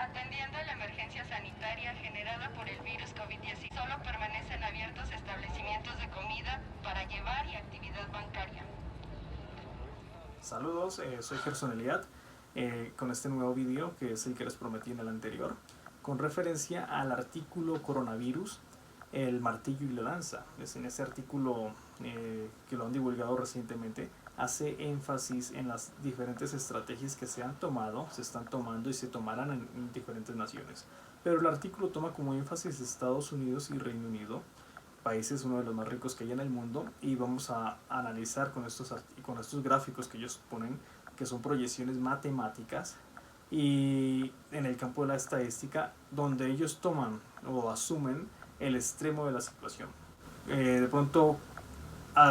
Atendiendo a la emergencia sanitaria generada por el virus COVID-19, solo permanecen abiertos establecimientos de comida para llevar y actividad bancaria. Saludos, soy Gerson Eliad con este nuevo video que es el que les prometí en el anterior, con referencia al artículo coronavirus, el martillo y la lanza. Es en ese artículo que lo han divulgado recientemente, hace énfasis en las diferentes estrategias que se han tomado, se están tomando y se tomarán en diferentes naciones. Pero el artículo toma como énfasis Estados Unidos y Reino Unido, países uno de los más ricos que hay en el mundo, y vamos a analizar con estos gráficos que ellos ponen, que son proyecciones matemáticas, y en el campo de la estadística, donde ellos toman o asumen el extremo de la situación. De pronto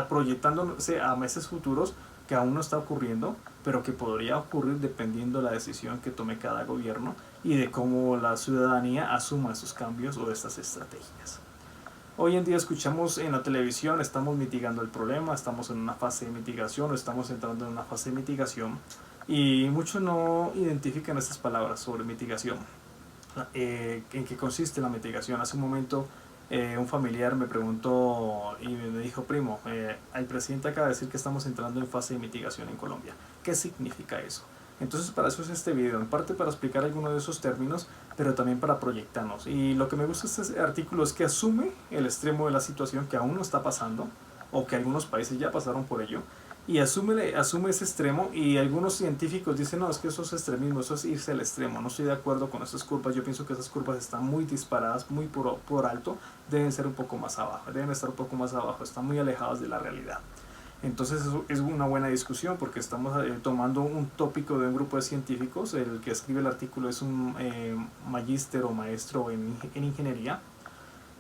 proyectándose a meses futuros que aún no está ocurriendo, pero que podría ocurrir dependiendo de la decisión que tome cada gobierno y de cómo la ciudadanía asuma esos cambios o estas estrategias. Hoy en día escuchamos en la televisión, estamos mitigando el problema, estamos en una fase de mitigación o estamos entrando en una fase de mitigación, y muchos no identifican estas palabras sobre mitigación. ¿En qué consiste la mitigación? Hace un momento un familiar me preguntó y me dijo: primo, el presidente acaba de decir que estamos entrando en fase de mitigación en Colombia. ¿Qué significa eso? Entonces, para eso es este video, en parte para explicar algunos de esos términos, pero también para proyectarnos. Y lo que me gusta de este artículo es que asume el extremo de la situación que aún no está pasando, o que algunos países ya pasaron por ello, y asume ese extremo, y algunos científicos dicen: no, es que eso es extremismo, eso es irse al extremo, no estoy de acuerdo con esas curvas, yo pienso que esas curvas están muy disparadas, muy por alto, deben ser un poco más abajo, deben estar un poco más abajo, están muy alejadas de la realidad. Entonces es una buena discusión, porque estamos tomando un tópico de un grupo de científicos. El que escribe el artículo es un magíster o maestro en ingeniería,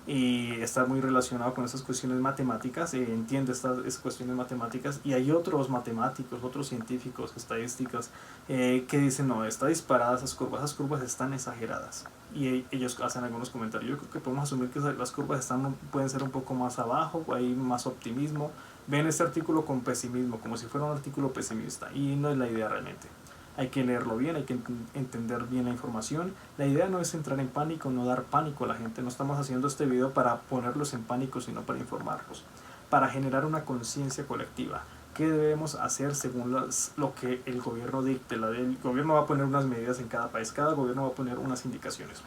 y está muy relacionado con esas cuestiones matemáticas, entiende estas cuestiones matemáticas, y hay otros matemáticos, otros científicos, estadísticas, que dicen: no, está disparada esas curvas están exageradas, y ellos hacen algunos comentarios. Yo creo que podemos asumir que las curvas pueden ser un poco más abajo, hay más optimismo. Ven este artículo con pesimismo, como si fuera un artículo pesimista, y no es la idea realmente. Hay que leerlo bien, hay que entender bien la información. La idea no es entrar en pánico, no dar pánico a la gente. No estamos haciendo este video para ponerlos en pánico, sino para informarlos, para generar una conciencia colectiva. ¿Qué debemos hacer según lo que el gobierno dicte? El gobierno va a poner unas medidas en cada país, cada gobierno va a poner unas indicaciones.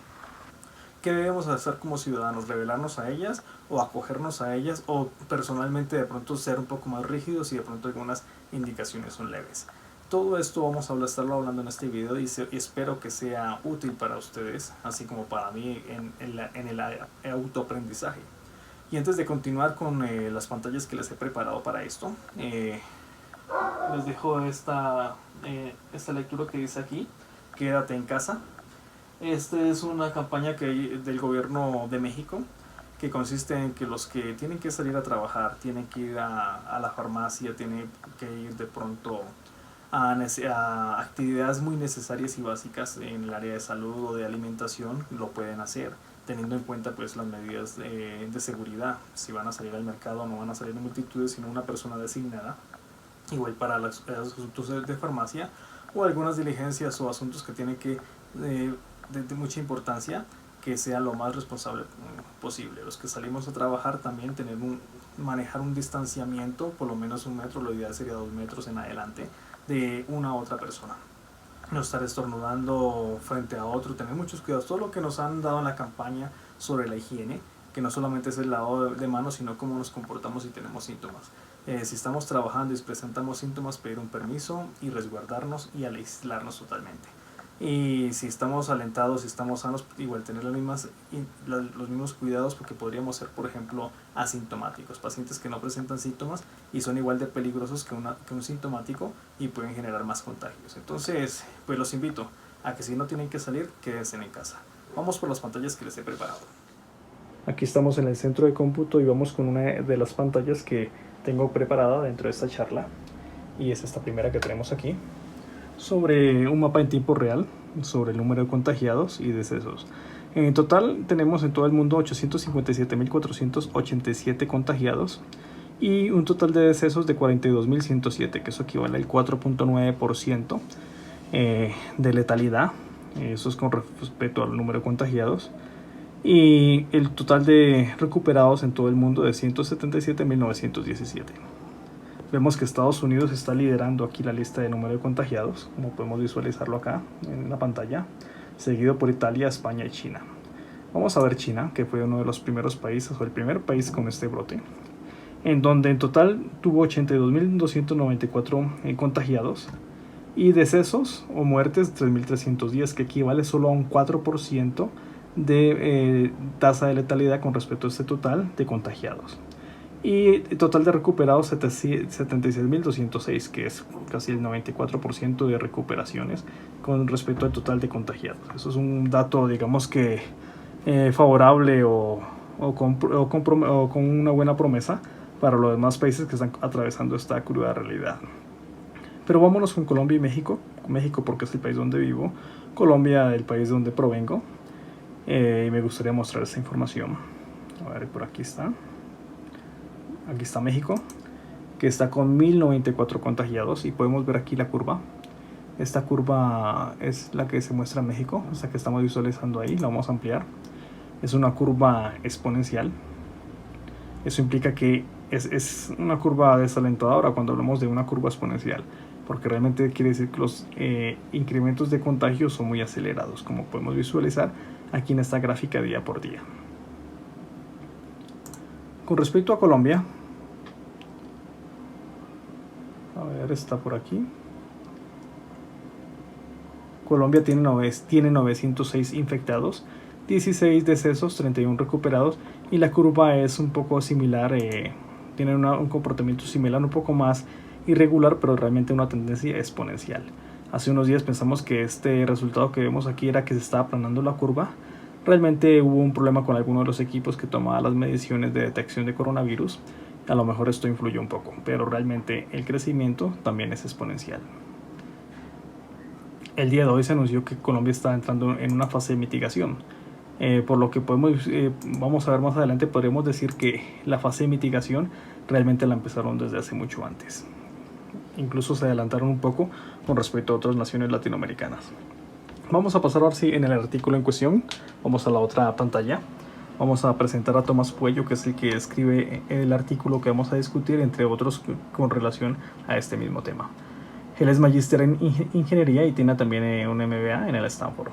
¿Qué debemos hacer como ciudadanos? ¿Rebelarnos a ellas o acogernos a ellas, o personalmente de pronto ser un poco más rígidos y de pronto algunas indicaciones son leves? Todo esto vamos a estarlo hablando en este video, y espero que sea útil para ustedes, así como para mí en el autoaprendizaje. Y antes de continuar con las pantallas que les he preparado para esto, les dejo esta lectura que dice aquí: quédate en casa. Esta es una campaña del gobierno de México, que consiste en que los que tienen que salir a trabajar, tienen que ir a la farmacia, tienen que ir de pronto a actividades muy necesarias y básicas en el área de salud o de alimentación, lo pueden hacer, teniendo en cuenta pues las medidas de seguridad. Si van a salir al mercado, no van a salir en multitudes, sino una persona designada. Igual para los asuntos de farmacia, o algunas diligencias o asuntos que tienen que de mucha importancia, que sea lo más responsable posible. Los que salimos a trabajar también manejar un distanciamiento, por lo menos 1 metro, lo ideal sería 2 metros en adelante, de una a otra persona. No estar estornudando frente a otro, tener muchos cuidados. Todo lo que nos han dado en la campaña sobre la higiene, que no solamente es el lavado de manos, sino cómo nos comportamos si tenemos síntomas. Si estamos trabajando y presentamos síntomas, pedir un permiso y resguardarnos y aislarnos totalmente. Y si estamos alentados, si estamos sanos, igual tener los mismos cuidados, porque podríamos ser, por ejemplo, asintomáticos, pacientes que no presentan síntomas y son igual de peligrosos que un sintomático, y pueden generar más contagios. Entonces, pues los invito a que, si no tienen que salir, quédense en casa. Vamos por las pantallas que les he preparado. Aquí estamos en el centro de cómputo y vamos con una de las pantallas que tengo preparada dentro de esta charla, y es esta primera que tenemos aquí, sobre un mapa en tiempo real sobre el número de contagiados y decesos. En total tenemos en todo el mundo 857.487 contagiados y un total de decesos de 42.107, que eso equivale al 4.9% de letalidad Eso es con respecto al número de contagiados. Y el total de recuperados en todo el mundo de 177.917. Vemos que Estados Unidos está liderando aquí la lista de número de contagiados, como podemos visualizarlo acá en la pantalla, seguido por Italia, España y China. Vamos a ver China, que fue uno de los primeros países, o el primer país con este brote, en donde en total tuvo 82.294 contagiados y decesos o muertes 3.310, que equivale solo a un 4% de tasa de letalidad con respecto a este total de contagiados. Y total de recuperados 76.206, que es casi el 94% de recuperaciones con respecto al total de contagiados. Eso es un dato, digamos que favorable o con una buena promesa para los demás países que están atravesando esta cruda realidad. Pero vámonos con Colombia y México. México porque es el país donde vivo, Colombia el país donde provengo. Me gustaría mostrar esta información. A ver, por aquí está. Aquí está México, que está con 1.094 contagiados, y podemos ver aquí la curva. Esta curva es la que se muestra en México, esta que estamos visualizando ahí. La vamos a ampliar. Es una curva exponencial. Eso implica que es una curva desalentadora cuando hablamos de una curva exponencial, porque realmente quiere decir que los incrementos de contagios son muy acelerados, como podemos visualizar aquí en esta gráfica día por día. Con respecto a Colombia, a ver, está por aquí. Colombia tiene 906 infectados, 16 decesos, 31 recuperados, y la curva es un poco similar, tiene un comportamiento similar, un poco más irregular, pero realmente una tendencia exponencial. Hace unos días pensamos que este resultado que vemos aquí era que se estaba aplanando la curva. Realmente hubo un problema con alguno de los equipos que tomaba las mediciones de detección de coronavirus. A lo mejor esto influyó un poco, pero realmente el crecimiento también es exponencial. El día de hoy se anunció que Colombia está entrando en una fase de mitigación. Por lo que vamos a ver más adelante, podremos decir que la fase de mitigación realmente la empezaron desde hace mucho antes. Incluso se adelantaron un poco con respecto a otras naciones latinoamericanas. Vamos a pasar ahora sí en el artículo en cuestión. Vamos a la otra pantalla. Vamos a presentar a Tomás Puello, que es el que escribe el artículo que vamos a discutir, entre otros con relación a este mismo tema. Él es magíster en ingeniería y tiene también un MBA en el Stanford.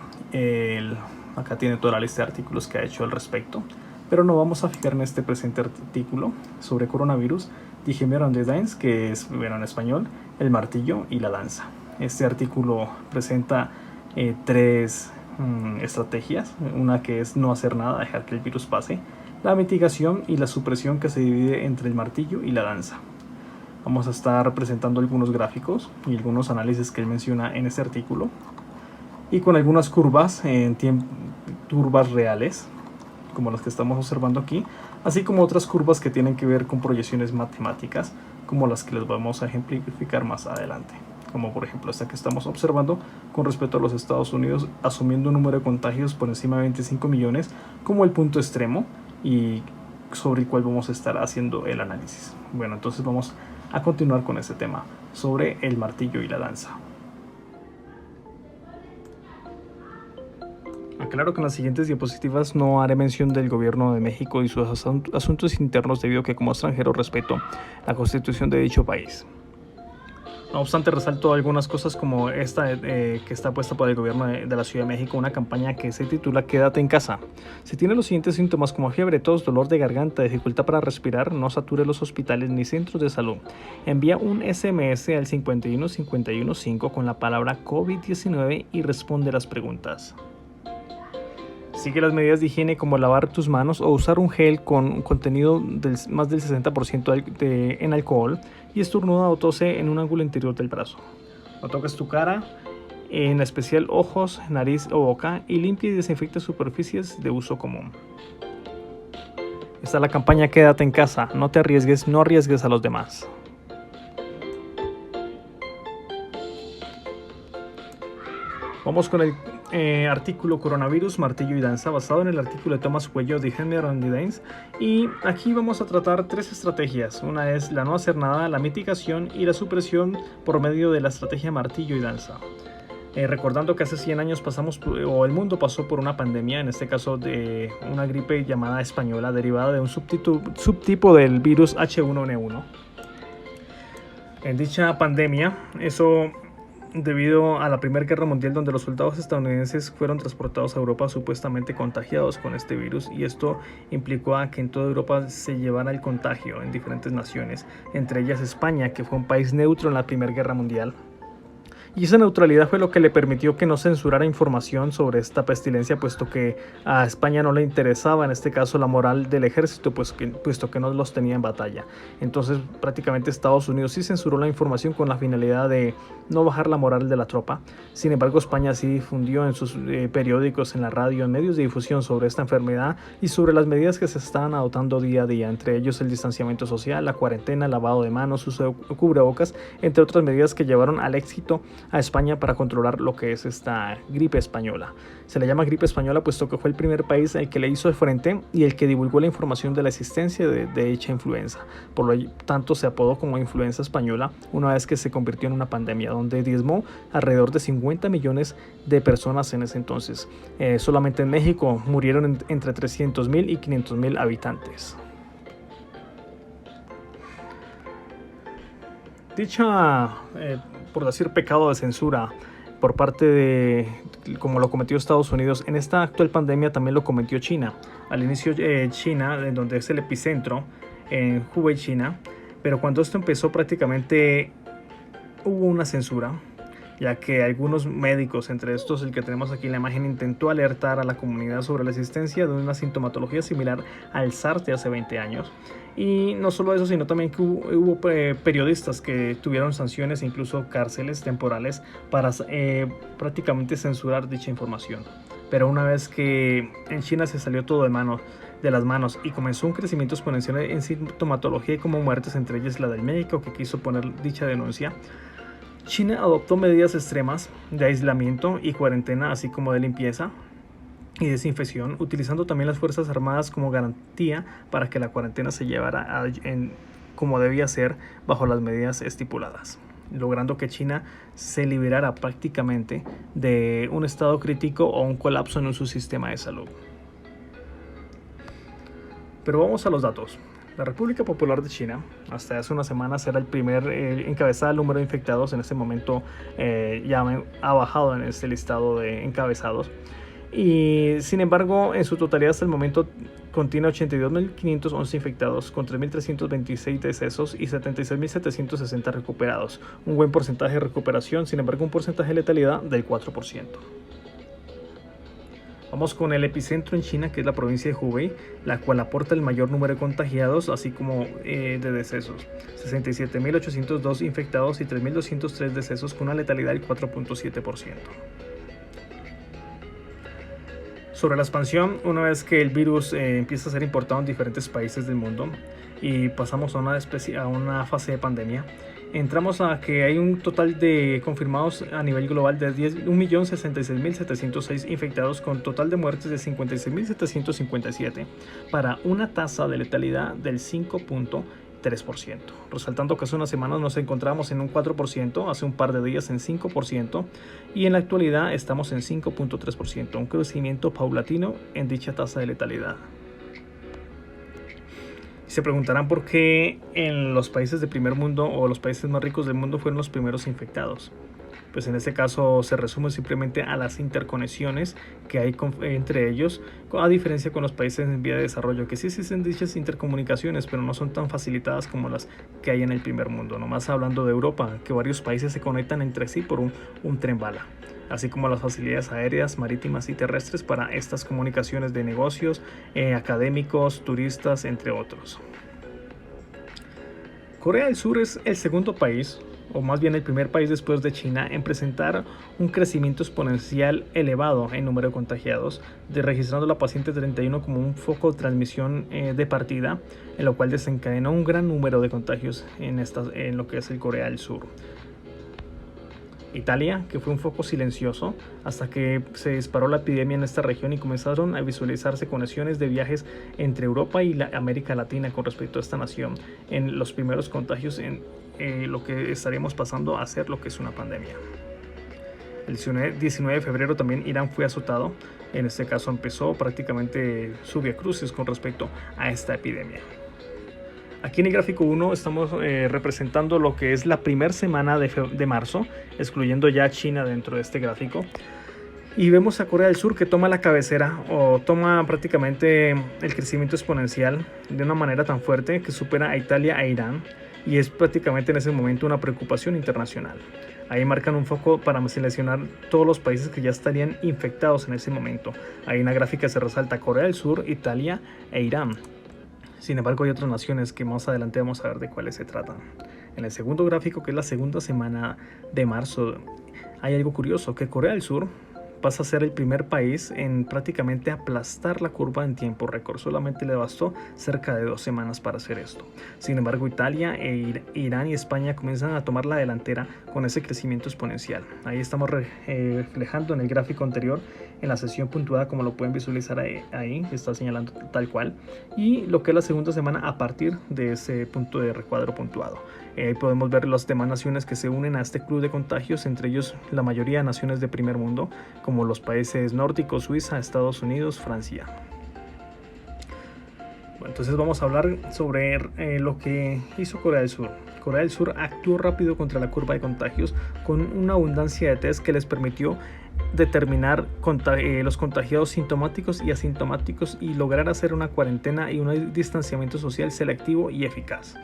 Acá tiene toda la lista de artículos que ha hecho al respecto, pero no vamos a fijar en este presente artículo sobre coronavirus, Die Hämmer und die Danse, que es, bueno, en español, el martillo y la danza. Este artículo presenta tres estrategias: una que es no hacer nada, dejar que el virus pase; la mitigación y la supresión, que se divide entre el martillo y la danza. Vamos a estar presentando algunos gráficos y algunos análisis que él menciona en este artículo, y con algunas curvas curvas reales, como las que estamos observando aquí, así como otras curvas que tienen que ver con proyecciones matemáticas, como las que les vamos a ejemplificar más adelante, como por ejemplo esta que estamos observando con respecto a los Estados Unidos, asumiendo un número de contagios por encima de 25 millones como el punto extremo, y sobre el cual vamos a estar haciendo el análisis. Bueno, entonces vamos a continuar con este tema sobre el martillo y la danza. Aclaro que en las siguientes diapositivas no haré mención del gobierno de México y sus asuntos internos, debido a que como extranjero respeto la constitución de dicho país. No obstante, resalto algunas cosas como esta que está puesta por el gobierno de la Ciudad de México, una campaña que se titula Quédate en casa. Si tiene los siguientes síntomas como fiebre, tos, dolor de garganta, dificultad para respirar, no sature los hospitales ni centros de salud. Envía un SMS al 51515 con la palabra COVID-19 y responde las preguntas. Sigue las medidas de higiene como lavar tus manos o usar un gel con contenido más del 60% en alcohol, y estornuda o tose en un ángulo interior del brazo. No toques tu cara, en especial ojos, nariz o boca, y limpia y desinfecta superficies de uso común. Está la campaña Quédate en casa, no te arriesgues, no arriesgues a los demás. Vamos con el artículo Coronavirus, martillo y danza, basado en el artículo de Tomás Puello de Die Hämmer und die Danse, y aquí vamos a tratar tres estrategias. Una es la no hacer nada, la mitigación y la supresión por medio de la estrategia martillo y danza. recordando que hace 100 años o el mundo pasó por una pandemia, en este caso de una gripe llamada española, derivada de un subtipo del virus H1N1. En dicha pandemia, eso debido a la Primera Guerra Mundial, donde los soldados estadounidenses fueron transportados a Europa supuestamente contagiados con este virus, y esto implicó a que en toda Europa se llevara el contagio en diferentes naciones, entre ellas España, que fue un país neutro en la Primera Guerra Mundial. Y esa neutralidad fue lo que le permitió que no censurara información sobre esta pestilencia, puesto que a España no le interesaba en este caso la moral del ejército, puesto que no los tenía en batalla. Entonces prácticamente Estados Unidos sí censuró la información con la finalidad de no bajar la moral de la tropa. Sin embargo, España sí difundió en sus periódicos, en la radio, en medios de difusión sobre esta enfermedad y sobre las medidas que se estaban adoptando día a día, entre ellos el distanciamiento social, la cuarentena, el lavado de manos, uso de cubrebocas, entre otras medidas que llevaron al éxito a España para controlar lo que es esta gripe española. Se le llama gripe española puesto que fue el primer país el que le hizo de frente y el que divulgó la información de la existencia de dicha influenza. Por lo tanto, se apodó como influenza española una vez que se convirtió en una pandemia, donde diezmó alrededor de 50 millones de personas en ese entonces. Solamente en México murieron entre 300,000 y 500,000 habitantes. Dicha, por decir, pecado de censura por parte de, como lo cometió Estados Unidos, en esta actual pandemia también lo cometió China. Al inicio China, en donde es el epicentro, en Hubei, China, pero cuando esto empezó prácticamente hubo una censura, ya que algunos médicos, entre estos el que tenemos aquí en la imagen, intentó alertar a la comunidad sobre la existencia de una sintomatología similar al SARS de hace 20 años. Y no solo eso, sino también que hubo periodistas que tuvieron sanciones e incluso cárceles temporales para prácticamente censurar dicha información. Pero una vez que en China se salió todo de las manos y comenzó un crecimiento exponencial en sintomatología y como muertes, entre ellas la del médico que quiso poner dicha denuncia, China adoptó medidas extremas de aislamiento y cuarentena, así como de limpieza y desinfección, utilizando también las Fuerzas Armadas como garantía para que la cuarentena se llevara como debía ser, bajo las medidas estipuladas, logrando que China se liberara prácticamente de un estado crítico o un colapso en su sistema de salud. Pero vamos a los datos. La República Popular de China, hasta hace unas semanas, era el primer encabezado el número de infectados. En este momento ya ha bajado en este listado de encabezados. Y sin embargo, en su totalidad hasta el momento contiene 82.511 infectados, con 3.326 decesos y 76.760 recuperados. Un buen porcentaje de recuperación, sin embargo, un porcentaje de letalidad del 4%. Vamos con el epicentro en China, que es la provincia de Hubei, la cual aporta el mayor número de contagiados, así como de decesos. 67.802 infectados y 3.203 decesos, con una letalidad del 4.7%. Sobre la expansión, una vez que el virus empieza a ser importado en diferentes países del mundo y pasamos a una fase de pandemia, entramos a que hay un total de confirmados a nivel global de 1.066.706 infectados, con total de muertes de 56.757, para una tasa de letalidad del 5.3%. Resaltando que hace unas semanas nos encontramos en un 4%, hace un par de días en 5%, y en la actualidad estamos en 5.3%, un crecimiento paulatino en dicha tasa de letalidad. Se preguntarán por qué en los países de primer mundo o los países más ricos del mundo fueron los primeros infectados. Pues en este caso se resume simplemente a las interconexiones que hay entre ellos, a diferencia con los países en vía de desarrollo, que sí existen dichas intercomunicaciones, pero no son tan facilitadas como las que hay en el primer mundo. Nomás hablando de Europa, que varios países se conectan entre sí por un tren bala, así como las facilidades aéreas, marítimas y terrestres para estas comunicaciones de negocios, académicos, turistas, entre otros. Corea del Sur es el segundo país, o más bien el primer país después de China, en presentar un crecimiento exponencial elevado en número de contagiados, registrando la paciente 31 como un foco de transmisión de partida, en lo cual desencadenó un gran número de contagios en lo que es el Corea del Sur. Italia, que fue un foco silencioso hasta que se disparó la epidemia en esta región y comenzaron a visualizarse conexiones de viajes entre Europa y América Latina con respecto a esta nación, en los primeros contagios en lo que estaríamos pasando a ser lo que es una pandemia. El 19 de febrero también Irán fue azotado. En este caso empezó prácticamente su viacrucis con respecto a esta epidemia. Aquí en el gráfico 1 estamos representando lo que es la primera semana de marzo, excluyendo ya China dentro de este gráfico. Y vemos a Corea del Sur que toma la cabecera o toma prácticamente el crecimiento exponencial de una manera tan fuerte que supera a Italia e Irán, y es prácticamente en ese momento una preocupación internacional. Ahí marcan un foco para seleccionar todos los países que ya estarían infectados en ese momento. Ahí en la gráfica se resalta Corea del Sur, Italia e Irán. Sin embargo, hay otras naciones que más adelante vamos a ver de cuáles se tratan. En el segundo gráfico, que es la segunda semana de marzo, hay algo curioso, que Corea del Sur pasa a ser el primer país en prácticamente aplastar la curva en tiempo récord. Solamente le bastó cerca de 2 semanas para hacer esto. Sin embargo, Italia, Irán y España comienzan a tomar la delantera con ese crecimiento exponencial. Ahí estamos reflejando en el gráfico anterior, en la sesión puntuada, como lo pueden visualizar ahí, está señalando tal cual, y lo que es la segunda semana a partir de ese punto de recuadro puntuado. Podemos ver las demás naciones que se unen a este club de contagios, entre ellos la mayoría de naciones de primer mundo, como los países nórdicos, Suiza, Estados Unidos, Francia. Bueno, entonces vamos a hablar sobre lo que hizo Corea del Sur. Corea del Sur actuó rápido contra la curva de contagios con una abundancia de test que les permitió determinar los contagiados sintomáticos y asintomáticos y lograr hacer una cuarentena y un distanciamiento social selectivo y eficaz,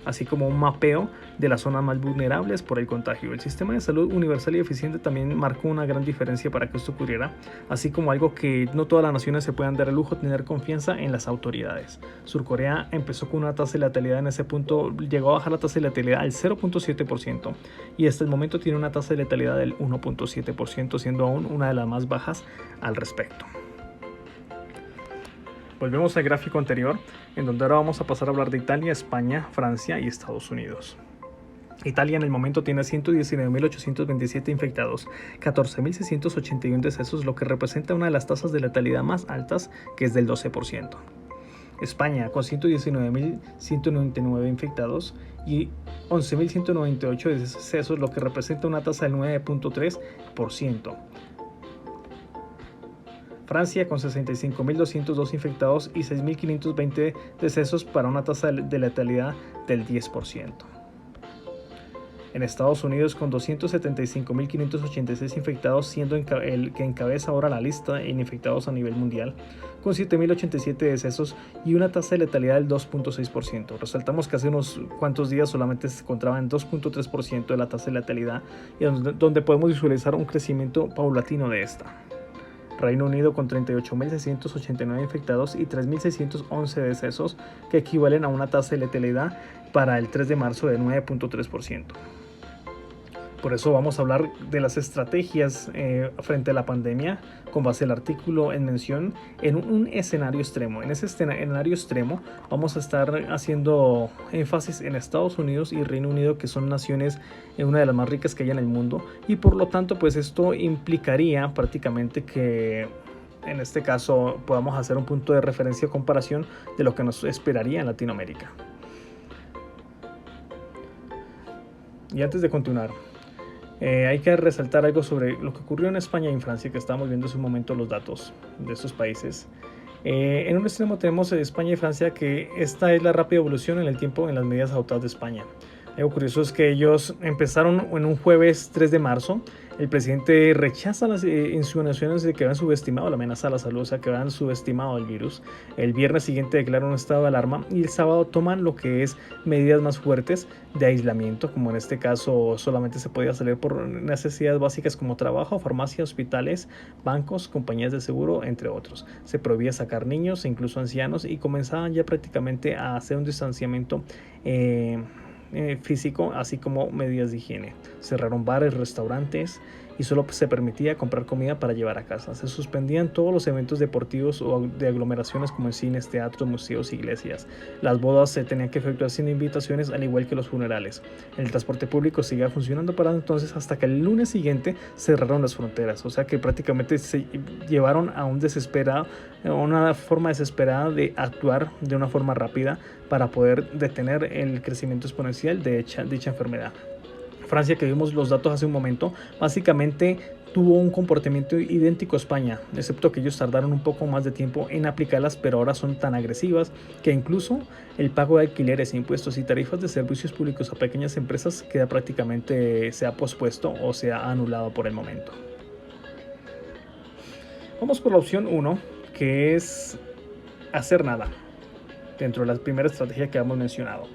así como un mapeo de las zonas más vulnerables por el contagio. El sistema de salud universal y eficiente también marcó una gran diferencia para que esto ocurriera, así como algo que no todas las naciones se puedan dar el lujo de tener confianza en las autoridades. Surcorea empezó con una tasa de letalidad en ese punto, llegó a bajar la tasa de letalidad al 0.7% y hasta el momento tiene una tasa de letalidad del 1.7%, siendo aún una de las más bajas al respecto. Volvemos al gráfico anterior, en donde ahora vamos a pasar a hablar de Italia, España, Francia y Estados Unidos. Italia en el momento tiene 119.827 infectados, 14.681 decesos, lo que representa una de las tasas de letalidad más altas, que es del 12%. España con 119.199 infectados y 11.198 decesos, lo que representa una tasa del 9.3%. Francia con 65.202 infectados y 6.520 decesos para una tasa de letalidad del 10%. En Estados Unidos con 275.586 infectados, siendo el que encabeza ahora la lista en infectados a nivel mundial, con 7.087 decesos y una tasa de letalidad del 2.6%. Resaltamos que hace unos cuantos días solamente se encontraba en 2.3% de la tasa de letalidad, y donde podemos visualizar un crecimiento paulatino de esta. Reino Unido con 38.689 infectados y 3.611 decesos, que equivalen a una tasa de letalidad para el 3 de marzo de 9.3%. Por eso vamos a hablar de las estrategias frente a la pandemia con base al artículo en mención en un escenario extremo. En ese escenario extremo vamos a estar haciendo énfasis en Estados Unidos y Reino Unido, que son naciones una de las más ricas que hay en el mundo, y por lo tanto pues esto implicaría prácticamente que en este caso podamos hacer un punto de referencia o comparación de lo que nos esperaría en Latinoamérica. Y antes de continuar, hay que resaltar algo sobre lo que ocurrió en España y en Francia, que estábamos viendo hace un momento los datos de estos países. En un extremo tenemos España y Francia, que esta es la rápida evolución en el tiempo en las medidas adoptadas de España. Algo curioso es que ellos empezaron en un jueves 3 de marzo. El presidente rechaza las insinuaciones de que habían subestimado la amenaza a la salud, o sea, que habían subestimado el virus. El viernes siguiente declaran un estado de alarma y el sábado toman lo que es medidas más fuertes de aislamiento, como en este caso solamente se podía salir por necesidades básicas como trabajo, farmacia, hospitales, bancos, compañías de seguro, entre otros. Se prohibía sacar niños e incluso ancianos, y comenzaban ya prácticamente a hacer un distanciamiento físico, así como medidas de higiene. Cerraron bares, restaurantes, y solo se permitía comprar comida para llevar a casa. Se suspendían todos los eventos deportivos o de aglomeraciones como en cines, teatros, museos, iglesias. Las bodas se tenían que efectuar sin invitaciones, al igual que los funerales. El transporte público seguía funcionando para entonces, hasta que el lunes siguiente cerraron las fronteras. O sea que prácticamente se llevaron a una forma desesperada de actuar de una forma rápida para poder detener el crecimiento exponencial de dicha enfermedad. Francia, que vimos los datos hace un momento, básicamente tuvo un comportamiento idéntico a España, excepto que ellos tardaron un poco más de tiempo en aplicarlas, pero ahora son tan agresivas que incluso el pago de alquileres, impuestos y tarifas de servicios públicos a pequeñas empresas queda prácticamente, se ha pospuesto o se ha anulado por el momento. Vamos por la opción 1, que es hacer nada, dentro de la primera estrategia que hemos mencionado.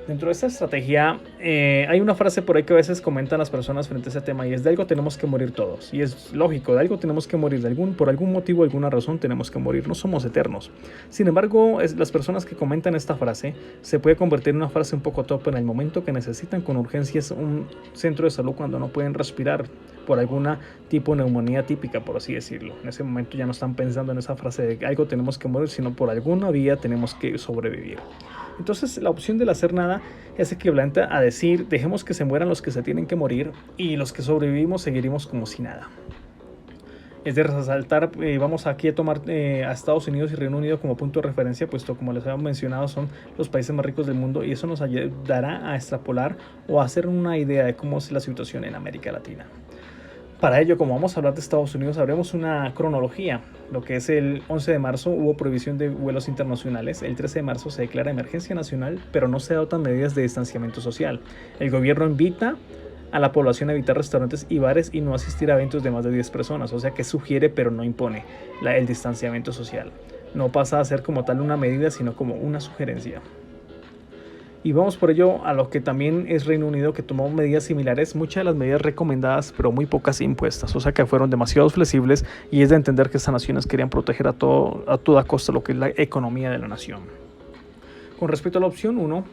Dentro de esta estrategia hay una frase por ahí que a veces comentan las personas frente a ese tema, y es: de algo tenemos que morir todos. Y es lógico, de algo tenemos que morir, por algún motivo, alguna razón tenemos que morir, no somos eternos. Sin embargo, las personas que comentan esta frase se puede convertir en una frase un poco top en el momento que necesitan con urgencias un centro de salud cuando no pueden respirar por alguna tipo de neumonía típica, por así decirlo. En ese momento ya no están pensando en esa frase de algo tenemos que morir, sino por alguna vía tenemos que sobrevivir. Entonces la opción del hacer nada es equivalente a decir: dejemos que se mueran los que se tienen que morir y los que sobrevivimos seguiremos como si nada. Es de resaltar, vamos aquí a tomar a Estados Unidos y Reino Unido como punto de referencia, puesto como les habíamos mencionado son los países más ricos del mundo, y eso nos ayudará a extrapolar o a hacer una idea de cómo es la situación en América Latina. Para ello, como vamos a hablar de Estados Unidos, haremos una cronología. Lo que es el 11 de marzo hubo prohibición de vuelos internacionales. El 13 de marzo se declara emergencia nacional, pero no se adoptan medidas de distanciamiento social. El gobierno invita a la población a evitar restaurantes y bares y no asistir a eventos de más de 10 personas. O sea que sugiere, pero no impone el distanciamiento social. No pasa a ser como tal una medida, sino como una sugerencia. Y vamos por ello a lo que también es Reino Unido, que tomó medidas similares, muchas de las medidas recomendadas, pero muy pocas impuestas, o sea que fueron demasiado flexibles, y es de entender que estas naciones querían proteger a toda costa lo que es la economía de la nación. Con respecto a la opción 1,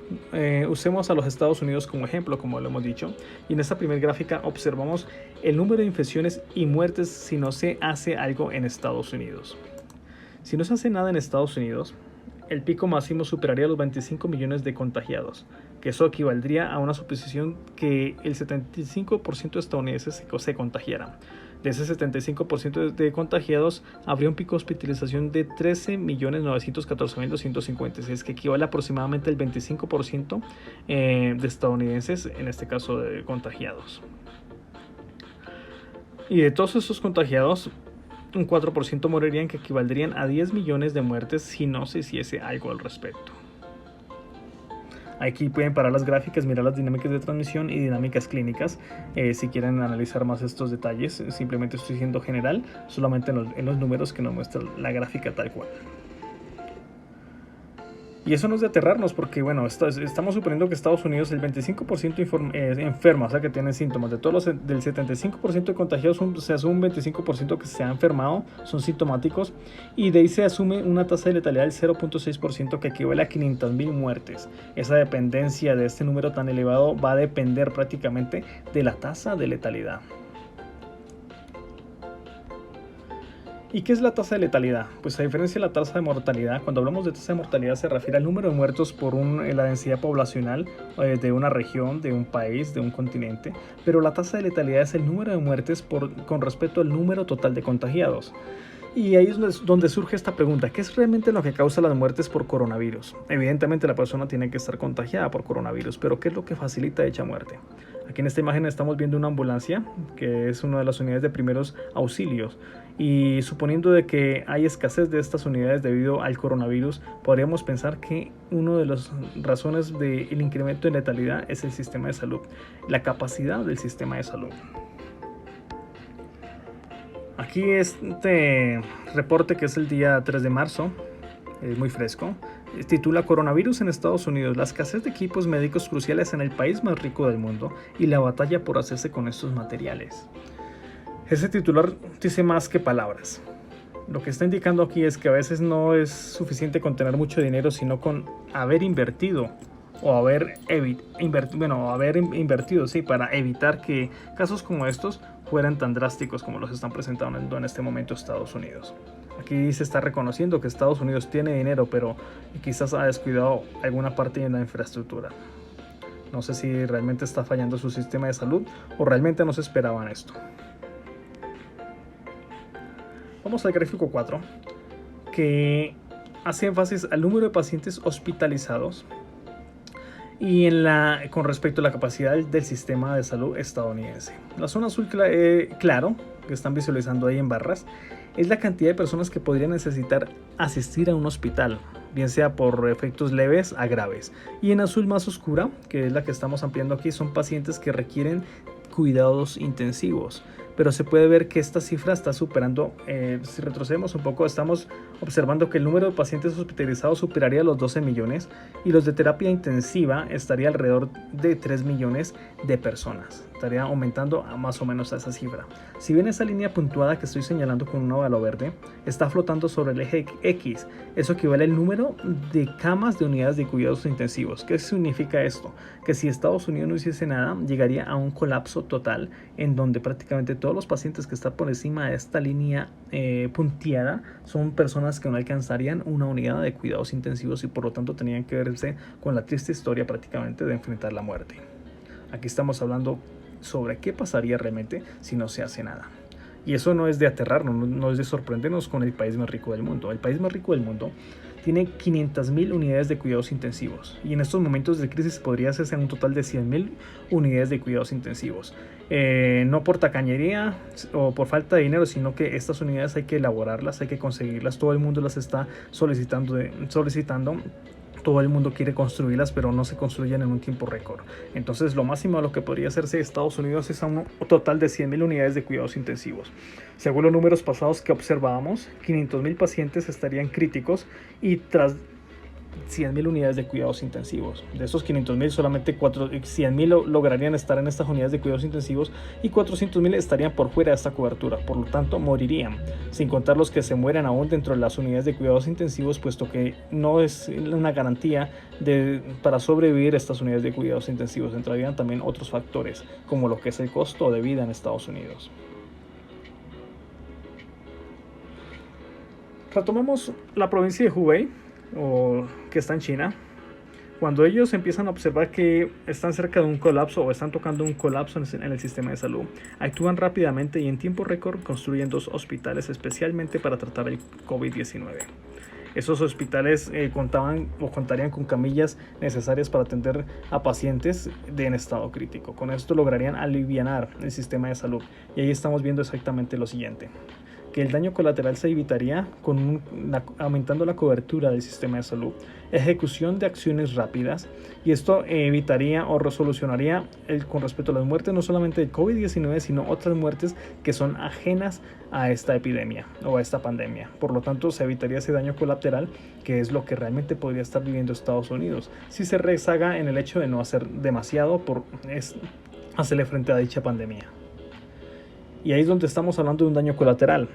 usemos a los Estados Unidos como ejemplo, como lo hemos dicho, y en esta primera gráfica observamos el número de infecciones y muertes si no se hace algo en Estados Unidos. Si no se hace nada en Estados Unidos, el pico máximo superaría los 25 millones de contagiados, que eso equivaldría a una suposición que el 75% de estadounidenses se contagiaran. De ese 75% de contagiados, habría un pico de hospitalización de 13.914.256, que equivale a aproximadamente el 25% de estadounidenses, en este caso de contagiados. Y de todos esos contagiados, un 4% morirían, que equivaldrían a 10 millones de muertes si no se hiciese algo al respecto. Aquí pueden parar las gráficas, mirar las dinámicas de transmisión y dinámicas clínicas. Si quieren analizar más estos detalles, simplemente estoy siendo general, solamente en los números que nos muestra la gráfica tal cual. Y eso no es de aterrarnos, porque bueno, estamos suponiendo que Estados Unidos el 25% enferma, o sea que tienen síntomas. De todos del 75% de contagiados, se asume un 25% que se ha enfermado, son sintomáticos, y de ahí se asume una tasa de letalidad del 0.6%, que equivale a 500.000 muertes. Esa dependencia de este número tan elevado va a depender prácticamente de la tasa de letalidad. ¿Y qué es la tasa de letalidad? Pues a diferencia de la tasa de mortalidad, cuando hablamos de tasa de mortalidad se refiere al número de muertos por la densidad poblacional de una región, de un país, de un continente, pero la tasa de letalidad es el número de muertes con respecto al número total de contagiados. Y ahí es donde surge esta pregunta: ¿qué es realmente lo que causa las muertes por coronavirus? Evidentemente la persona tiene que estar contagiada por coronavirus, pero ¿qué es lo que facilita dicha muerte? Aquí en esta imagen estamos viendo una ambulancia, que es una de las unidades de primeros auxilios, y suponiendo de que hay escasez de estas unidades debido al coronavirus, podríamos pensar que una de las razones del incremento de letalidad es el sistema de salud, la capacidad del sistema de salud. Aquí este reporte, que es el día 3 de marzo, muy fresco, titula: Coronavirus en Estados Unidos, la escasez de equipos médicos cruciales en el país más rico del mundo y la batalla por hacerse con estos materiales. Ese titular dice más que palabras. Lo que está indicando aquí es que a veces no es suficiente con tener mucho dinero, sino con haber invertido o haber invertido, sí, para evitar que casos como estos fueran tan drásticos como los están presentando en este momento Estados Unidos. Aquí se está reconociendo que Estados Unidos tiene dinero, pero quizás ha descuidado alguna parte de la infraestructura. No sé si realmente está fallando su sistema de salud o realmente no se esperaban esto. Vamos al gráfico 4, que hace énfasis al número de pacientes hospitalizados y con respecto a la capacidad del sistema de salud estadounidense. La zona azul claro que están visualizando ahí en barras, es la cantidad de personas que podrían necesitar asistir a un hospital, bien sea por efectos leves a graves. Y en azul más oscura, que es la que estamos ampliando aquí, son pacientes que requieren cuidados intensivos. Pero se puede ver que esta cifra está superando, si retrocedemos un poco, estamos observando que el número de pacientes hospitalizados superaría los 12 millones y los de terapia intensiva estaría alrededor de 3 millones de personas. Estaría aumentando a más o menos a esa cifra. Si bien esa línea puntuada que estoy señalando con un óvalo verde está flotando sobre el eje X, eso equivale al número de camas de unidades de cuidados intensivos. ¿Qué significa esto? Que si Estados Unidos no hiciese nada, llegaría a un colapso total en donde prácticamente todos los pacientes que están por encima de esta línea punteada son personas que no alcanzarían una unidad de cuidados intensivos y por lo tanto tenían que verse con la triste historia prácticamente de enfrentar la muerte. Aquí estamos hablando sobre qué pasaría realmente si no se hace nada. Y eso no es de aterrarnos, no es de sorprendernos con el país más rico del mundo. El país más rico del mundo tiene 500.000 unidades de cuidados intensivos y en estos momentos de crisis podría hacerse un total de 100.000 unidades de cuidados intensivos. No por tacañería o por falta de dinero, sino que estas unidades hay que elaborarlas, hay que conseguirlas. Todo el mundo las está solicitando. Todo el mundo quiere construirlas, pero no se construyen en un tiempo récord. Entonces, lo máximo a lo que podría hacerse Estados Unidos es a un total de 100.000 unidades de cuidados intensivos. Según los números pasados que observábamos, 500.000 pacientes estarían críticos y tras 100.000 unidades de cuidados intensivos. De esos 500.000, solamente 100.000 lograrían estar en estas unidades de cuidados intensivos y 400.000 estarían por fuera de esta cobertura. Por lo tanto, morirían, sin contar los que se mueren aún dentro de las unidades de cuidados intensivos, puesto que no es una garantía para sobrevivir estas unidades de cuidados intensivos. Entrarían también otros factores, como lo que es el costo de vida en Estados Unidos. Retomemos la provincia de Hubei, que está en China. Cuando ellos empiezan a observar que están cerca de un colapso o están tocando un colapso en el sistema de salud, actúan rápidamente y en tiempo récord construyen 2 hospitales especialmente para tratar el COVID-19. Esos hospitales contarían con camillas necesarias para atender a pacientes en estado crítico. Con esto lograrían alivianar el sistema de salud. Y ahí estamos viendo exactamente lo siguiente: que el daño colateral se evitaría aumentando la cobertura del sistema de salud, ejecución de acciones rápidas, y esto evitaría o resolucionaría con respecto a las muertes no solamente del COVID-19, sino otras muertes que son ajenas a esta epidemia o a esta pandemia. Por lo tanto, se evitaría ese daño colateral, que es lo que realmente podría estar viviendo Estados Unidos si se rezaga en el hecho de no hacer demasiado por hacerle frente a dicha pandemia. Y ahí es donde estamos hablando de un daño colateral.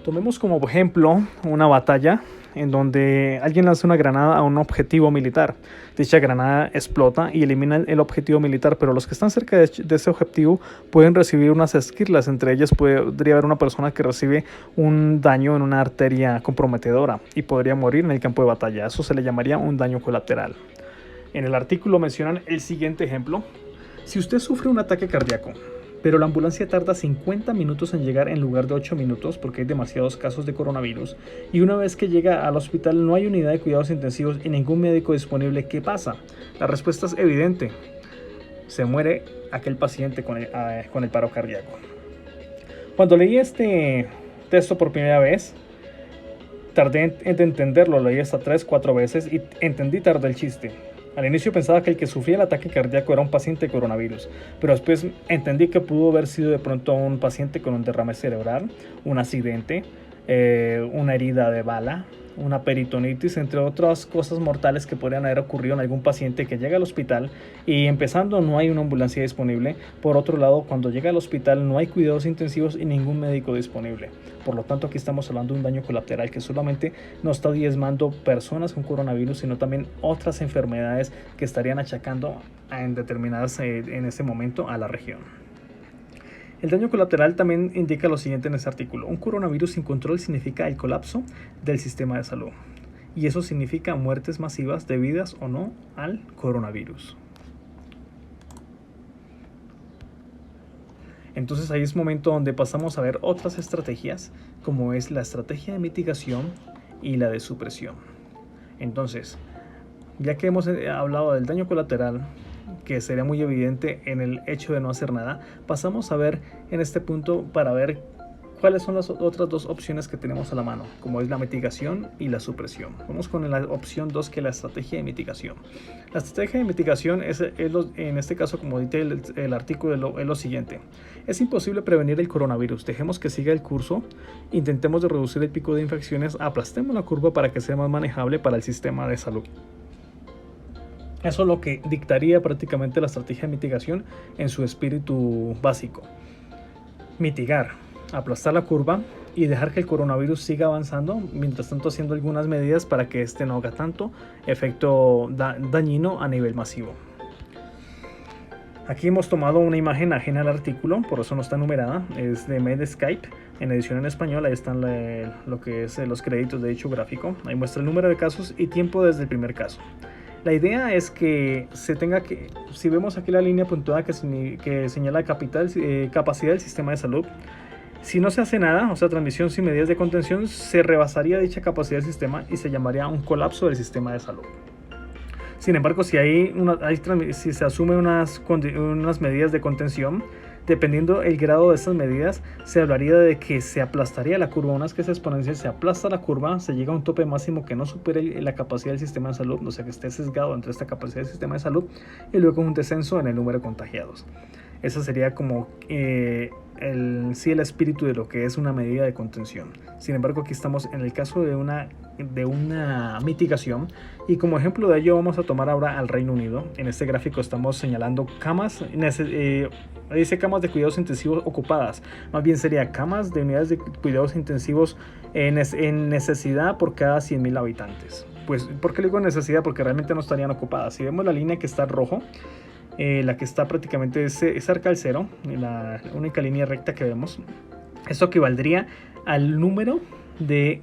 Tomemos como ejemplo una batalla en donde alguien lanza una granada a un objetivo militar. Dicha granada explota y elimina el objetivo militar, pero los que están cerca de ese objetivo pueden recibir unas esquirlas. Entre ellas podría haber una persona que recibe un daño en una arteria comprometedora y podría morir en el campo de batalla. Eso se le llamaría un daño colateral. En el artículo mencionan el siguiente ejemplo: si usted sufre un ataque cardíaco, pero la ambulancia tarda 50 minutos en llegar en lugar de 8 minutos porque hay demasiados casos de coronavirus, y una vez que llega al hospital no hay unidad de cuidados intensivos y ningún médico disponible, ¿qué pasa? La respuesta es evidente: se muere aquel paciente con el paro cardíaco. Cuando leí este texto por primera vez, tardé en entenderlo, lo leí hasta 3-4 veces y entendí tarde el chiste. Al inicio pensaba que el que sufría el ataque cardíaco era un paciente de coronavirus, pero después entendí que pudo haber sido de pronto un paciente con un derrame cerebral, un accidente, una herida de bala, una peritonitis, entre otras cosas mortales que podrían haber ocurrido en algún paciente que llega al hospital y, empezando, no hay una ambulancia disponible. Por otro lado, cuando llega al hospital no hay cuidados intensivos y ningún médico disponible. Por lo tanto, aquí estamos hablando de un daño colateral que solamente no está diezmando personas con coronavirus, sino también otras enfermedades que estarían achacando en determinadas en ese momento a la región. El daño colateral también indica lo siguiente en este artículo: un coronavirus sin control significa el colapso del sistema de salud, y eso significa muertes masivas debidas o no al coronavirus. Entonces ahí es momento donde pasamos a ver otras estrategias, como es la estrategia de mitigación y la de supresión. Entonces, ya que hemos hablado del daño colateral, que sería muy evidente en el hecho de no hacer nada, pasamos a ver en este punto para ver ¿cuáles son las otras dos opciones que tenemos a la mano? Como es la mitigación y la supresión. Vamos con la opción 2, que es la estrategia de mitigación. La estrategia de mitigación en este caso, como dice el artículo, es lo siguiente. Es imposible prevenir el coronavirus. Dejemos que siga el curso. Intentemos de reducir el pico de infecciones. Aplastemos la curva para que sea más manejable para el sistema de salud. Eso es lo que dictaría prácticamente la estrategia de mitigación en su espíritu básico. Mitigar, aplastar la curva y dejar que el coronavirus siga avanzando, mientras tanto haciendo algunas medidas para que este no haga tanto efecto dañino a nivel masivo. Aquí hemos tomado una imagen ajena al artículo, por eso no está numerada, es de Medscape, en edición en español. Ahí están lo que es los créditos de dicho gráfico. Ahí muestra el número de casos y tiempo desde el primer caso. La idea es que si vemos aquí la línea puntuada que señala capacidad del sistema de salud, si no se hace nada, o sea, transmisión sin medidas de contención, se rebasaría dicha capacidad del sistema y se llamaría un colapso del sistema de salud. Sin embargo, si se asume unas medidas de contención, dependiendo el grado de estas medidas, se hablaría de que se aplastaría la curva. Una vez que esa exponencial se aplasta la curva, se llega a un tope máximo que no supere la capacidad del sistema de salud, o sea que esté sesgado entre esta capacidad del sistema de salud, y luego un descenso en el número de contagiados. Ese sería como el espíritu de lo que es una medida de contención. Sin embargo, aquí estamos en el caso de una mitigación, y como ejemplo de ello vamos a tomar ahora al Reino Unido. En este gráfico estamos señalando camas, dice camas de cuidados intensivos ocupadas, más bien sería camas de unidades de cuidados intensivos en necesidad por cada 100.000 habitantes. Pues, ¿por qué le digo necesidad? Porque realmente no estarían ocupadas. Si vemos la línea que está en rojo, la que está prácticamente cerca al cero, la única línea recta que vemos, esto equivaldría al número de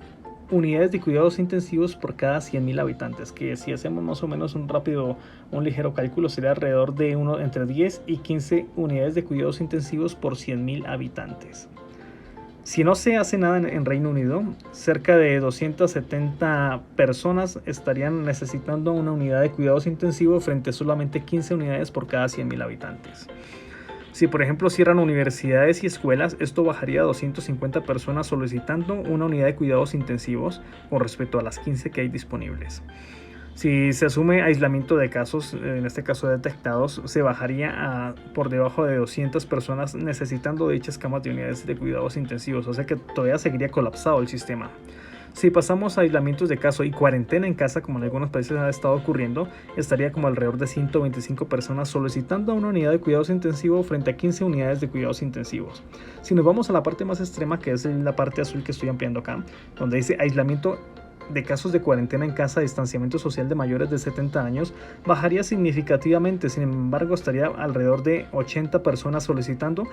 unidades de cuidados intensivos por cada 100.000 habitantes, que si hacemos más o menos un ligero cálculo, sería alrededor de entre 10 y 15 unidades de cuidados intensivos por 100.000 habitantes. Si no se hace nada en Reino Unido, cerca de 270 personas estarían necesitando una unidad de cuidados intensivos frente a solamente 15 unidades por cada 100.000 habitantes. Si por ejemplo cierran universidades y escuelas, esto bajaría a 250 personas solicitando una unidad de cuidados intensivos con respecto a las 15 que hay disponibles. Si se asume aislamiento de casos, en este caso detectados, se bajaría por debajo de 200 personas necesitando dichas camas de unidades de cuidados intensivos, o sea que todavía seguiría colapsado el sistema. Si pasamos a aislamientos de caso y cuarentena en casa, como en algunos países ha estado ocurriendo, estaría como alrededor de 125 personas solicitando una unidad de cuidados intensivos frente a 15 unidades de cuidados intensivos. Si nos vamos a la parte más extrema, que es la parte azul que estoy ampliando acá, donde dice aislamiento de casos de cuarentena en casa, distanciamiento social de mayores de 70 años, bajaría significativamente. Sin embargo, estaría alrededor de 80 personas solicitando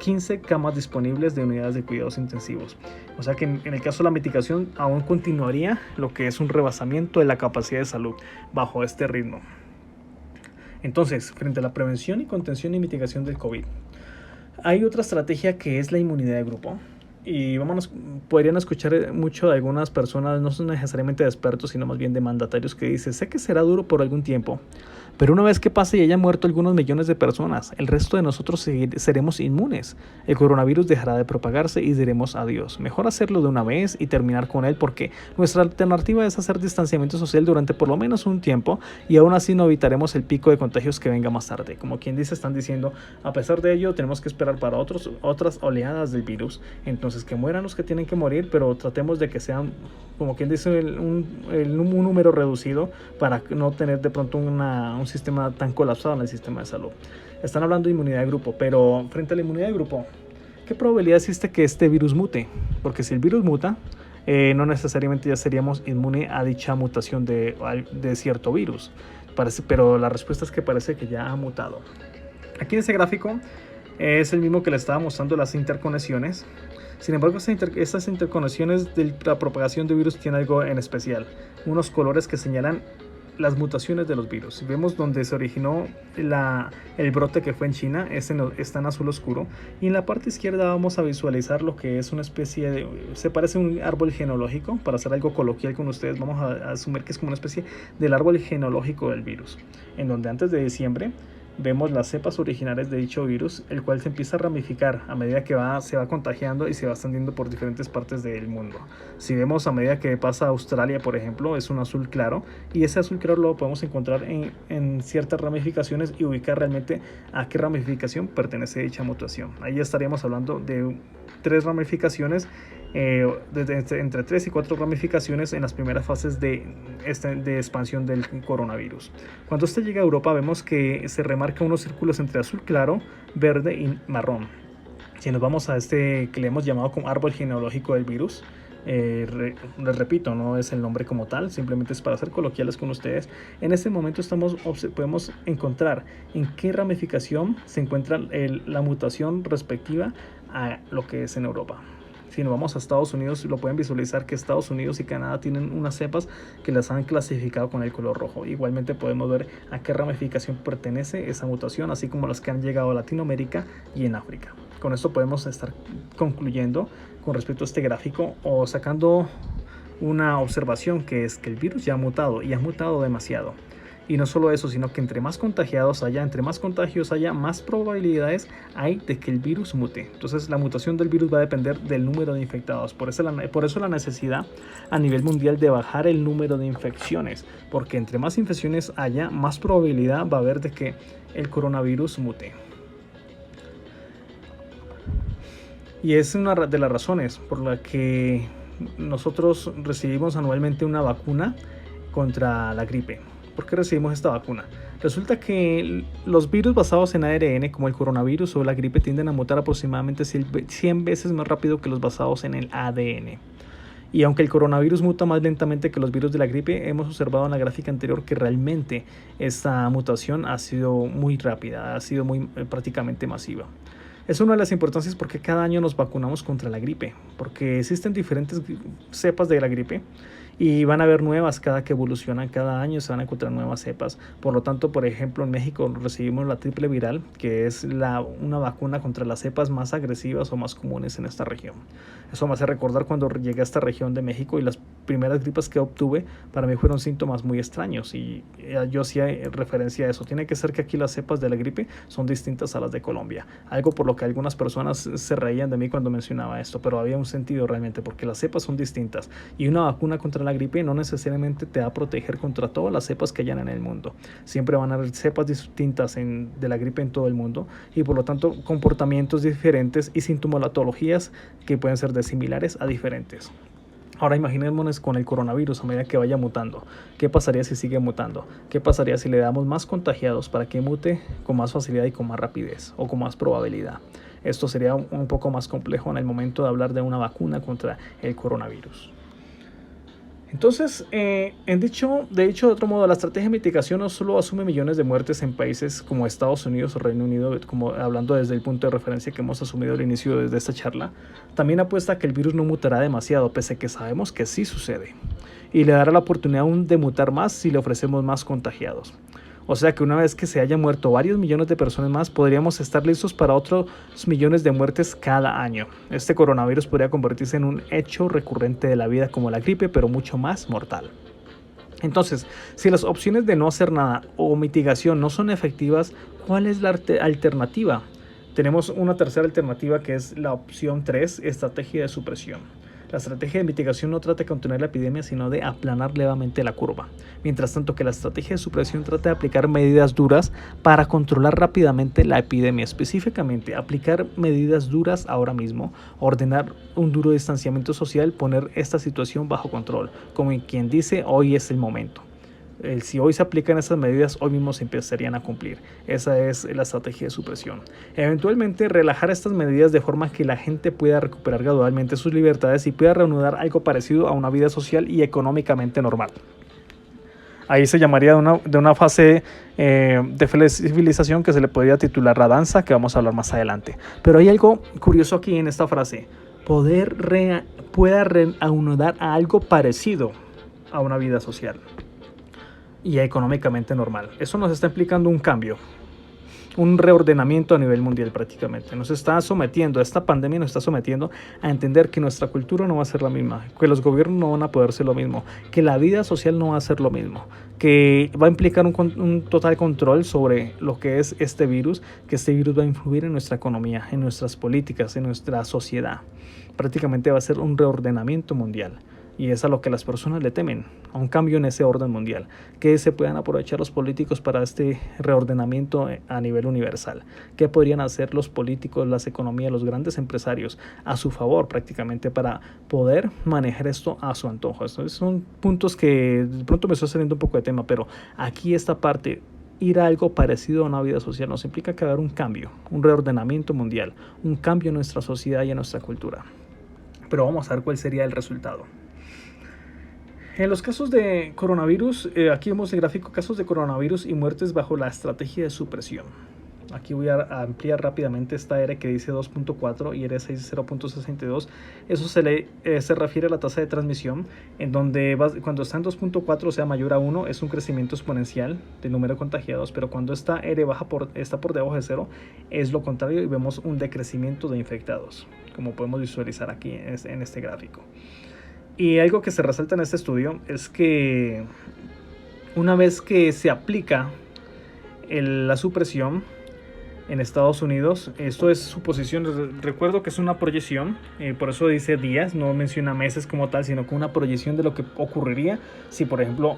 15 camas disponibles de unidades de cuidados intensivos. O sea que en el caso de la mitigación aún continuaría lo que es un rebasamiento de la capacidad de salud bajo este ritmo. Entonces, frente a la prevención y contención y mitigación del COVID, hay otra estrategia que es la inmunidad de grupo. Y podrían escuchar mucho de algunas personas, no son necesariamente de expertos, sino más bien de mandatarios, que dicen: sé que será duro por algún tiempo, pero una vez que pase y hayan muerto algunos millones de personas, el resto de nosotros seremos inmunes. El coronavirus dejará de propagarse y diremos adiós. Mejor hacerlo de una vez y terminar con él, porque nuestra alternativa es hacer distanciamiento social durante por lo menos un tiempo, y aún así no evitaremos el pico de contagios que venga más tarde. Como quien dice, están diciendo, a pesar de ello, tenemos que esperar para otras oleadas del virus. Entonces, que mueran los que tienen que morir, pero tratemos de que sean, como quien dice, un número reducido para no tener de pronto un sistema tan colapsado en el sistema de salud. Están hablando de inmunidad de grupo, pero frente a la inmunidad de grupo, ¿qué probabilidad existe que este virus mute? Porque si el virus muta, no necesariamente ya seríamos inmunes a dicha mutación de cierto virus. Pero la respuesta es que parece que ya ha mutado. Aquí en ese gráfico es el mismo que le estaba mostrando las interconexiones. Sin embargo, estas interconexiones de la propagación de virus tienen algo en especial, unos colores que señalan las mutaciones de los virus. Vemos donde se originó el brote, que fue en China, está en azul oscuro, y en la parte izquierda vamos a visualizar lo que es una especie de, se parece a un árbol genealógico. Para hacer algo coloquial con ustedes, vamos a asumir que es como una especie del árbol genealógico del virus, en donde antes de diciembre vemos las cepas originales de dicho virus, el cual se empieza a ramificar a medida que se va contagiando y se va extendiendo por diferentes partes del mundo. Si vemos a medida que pasa a Australia, por ejemplo, es un azul claro, y ese azul claro lo podemos encontrar en ciertas ramificaciones y ubicar realmente a qué ramificación pertenece dicha mutación. Ahí estaríamos hablando de 3 ramificaciones, entre 3 y 4 ramificaciones en las primeras fases de expansión del coronavirus. Cuando este llega a Europa, vemos que se remarca unos círculos entre azul claro, verde y marrón. Si nos vamos a este que le hemos llamado como árbol genealógico del virus, les repito, no es el nombre como tal, simplemente es para ser coloquiales con ustedes. En este momento podemos encontrar en qué ramificación se encuentra la mutación respectiva a lo que es en Europa. Si nos vamos a Estados Unidos, lo pueden visualizar que Estados Unidos y Canadá tienen unas cepas que las han clasificado con el color rojo. Igualmente podemos ver a qué ramificación pertenece esa mutación, así como las que han llegado a Latinoamérica y en África. Con esto podemos estar concluyendo con respecto a este gráfico o sacando una observación, que es que el virus ya ha mutado y ha mutado demasiado. Y no solo eso, sino que entre más contagiados haya, entre más contagios haya, más probabilidades hay de que el virus mute. Entonces la mutación del virus va a depender del número de infectados. Por eso la necesidad a nivel mundial de bajar el número de infecciones. Porque entre más infecciones haya, más probabilidad va a haber de que el coronavirus mute. Y es una de las razones por la que nosotros recibimos anualmente una vacuna contra la gripe. ¿Por qué recibimos esta vacuna? Resulta que los virus basados en ARN, como el coronavirus o la gripe, tienden a mutar aproximadamente 100 veces más rápido que los basados en el ADN. Y aunque el coronavirus muta más lentamente que los virus de la gripe, hemos observado en la gráfica anterior que realmente esta mutación ha sido muy rápida, ha sido prácticamente masiva. Es una de las importancias porque cada año nos vacunamos contra la gripe, porque existen diferentes cepas de la gripe y van a haber nuevas cada que evolucionan, cada año se van a encontrar nuevas cepas. Por lo tanto, por ejemplo, en México recibimos la triple viral, que es una vacuna contra las cepas más agresivas o más comunes en esta región. Eso me hace recordar cuando llegué a esta región de México y las primeras gripas que obtuve para mí fueron síntomas muy extraños y yo hacía referencia a eso. Tiene que ser que aquí las cepas de la gripe son distintas a las de Colombia, algo por lo que algunas personas se reían de mí cuando mencionaba esto, pero había un sentido realmente porque las cepas son distintas y una vacuna contra la gripe no necesariamente te va a proteger contra todas las cepas que hayan en el mundo. Siempre van a haber cepas distintas de la gripe en todo el mundo y por lo tanto comportamientos diferentes y sintomatologías que pueden ser de similares a diferentes. Ahora imaginémonos con el coronavirus a medida que vaya mutando. ¿Qué pasaría si sigue mutando? ¿Qué pasaría si le damos más contagiados para que mute con más facilidad y con más rapidez o con más probabilidad? Esto sería un poco más complejo en el momento de hablar de una vacuna contra el coronavirus. Entonces, de otro modo, la estrategia de mitigación no solo asume millones de muertes en países como Estados Unidos o Reino Unido, como hablando desde el punto de referencia que hemos asumido al inicio de esta charla, también apuesta a que el virus no mutará demasiado, pese a que sabemos que sí sucede, y le dará la oportunidad aún de mutar más si le ofrecemos más contagiados. O sea que una vez que se hayan muerto varios millones de personas más, podríamos estar listos para otros millones de muertes cada año. Este coronavirus podría convertirse en un hecho recurrente de la vida como la gripe, pero mucho más mortal. Entonces, si las opciones de no hacer nada o mitigación no son efectivas, ¿cuál es la alternativa? Tenemos una tercera alternativa que es la opción 3, estrategia de supresión. La estrategia de mitigación no trata de contener la epidemia, sino de aplanar levemente la curva. Mientras tanto que la estrategia de supresión trata de aplicar medidas duras para controlar rápidamente la epidemia. Específicamente, aplicar medidas duras ahora mismo, ordenar un duro distanciamiento social, poner esta situación bajo control. Como quien dice, hoy es el momento. Si hoy se aplican esas medidas, hoy mismo se empezarían a cumplir. Esa es la estrategia de supresión. Eventualmente, relajar estas medidas de forma que la gente pueda recuperar gradualmente sus libertades y pueda reanudar algo parecido a una vida social y económicamente normal. Ahí se llamaría de una fase de flexibilización que se le podría titular la danza, que vamos a hablar más adelante. Pero hay algo curioso aquí en esta frase. Pueda reanudar a algo parecido a una vida social y económicamente normal. Eso nos está implicando un cambio. un reordenamiento a nivel mundial prácticamente. Nos está sometiendo, esta pandemia nos está sometiendo a entender que nuestra cultura no va a ser la misma, que los gobiernos no van a poder ser lo mismo, que la vida social no va a ser lo mismo, que va a implicar un total control sobre lo que es este virus, que este virus va a influir en nuestra economía, en nuestras políticas, en nuestra sociedad. Prácticamente va a ser un reordenamiento mundial. Y es a lo que las personas le temen, a un cambio en ese orden mundial, que se puedan aprovechar los políticos para este reordenamiento a nivel universal. ¿Qué podrían hacer los políticos, las economías, los grandes empresarios a su favor prácticamente para poder manejar esto a su antojo? Estos son puntos que de pronto me estoy saliendo un poco de tema, pero aquí esta parte, ir a algo parecido a una vida social nos implica que va a haber un cambio, un reordenamiento mundial, un cambio en nuestra sociedad y en nuestra cultura. Pero vamos a ver cuál sería el resultado. En los casos de coronavirus, aquí vemos el gráfico, casos de coronavirus y muertes bajo la estrategia de supresión. Aquí voy a ampliar rápidamente esta R que dice 2.4 y R 0.62. Eso se refiere a la tasa de transmisión, en donde cuando está en 2.4, o sea mayor a 1, es un crecimiento exponencial del número de contagiados, pero cuando esta R está por debajo de 0, es lo contrario y vemos un decrecimiento de infectados, como podemos visualizar aquí en este gráfico. Y algo que se resalta en este estudio es que una vez que se aplica la supresión en Estados Unidos, esto es suposición, recuerdo que es una proyección, por eso dice días, no menciona meses como tal, sino que una proyección de lo que ocurriría si, por ejemplo,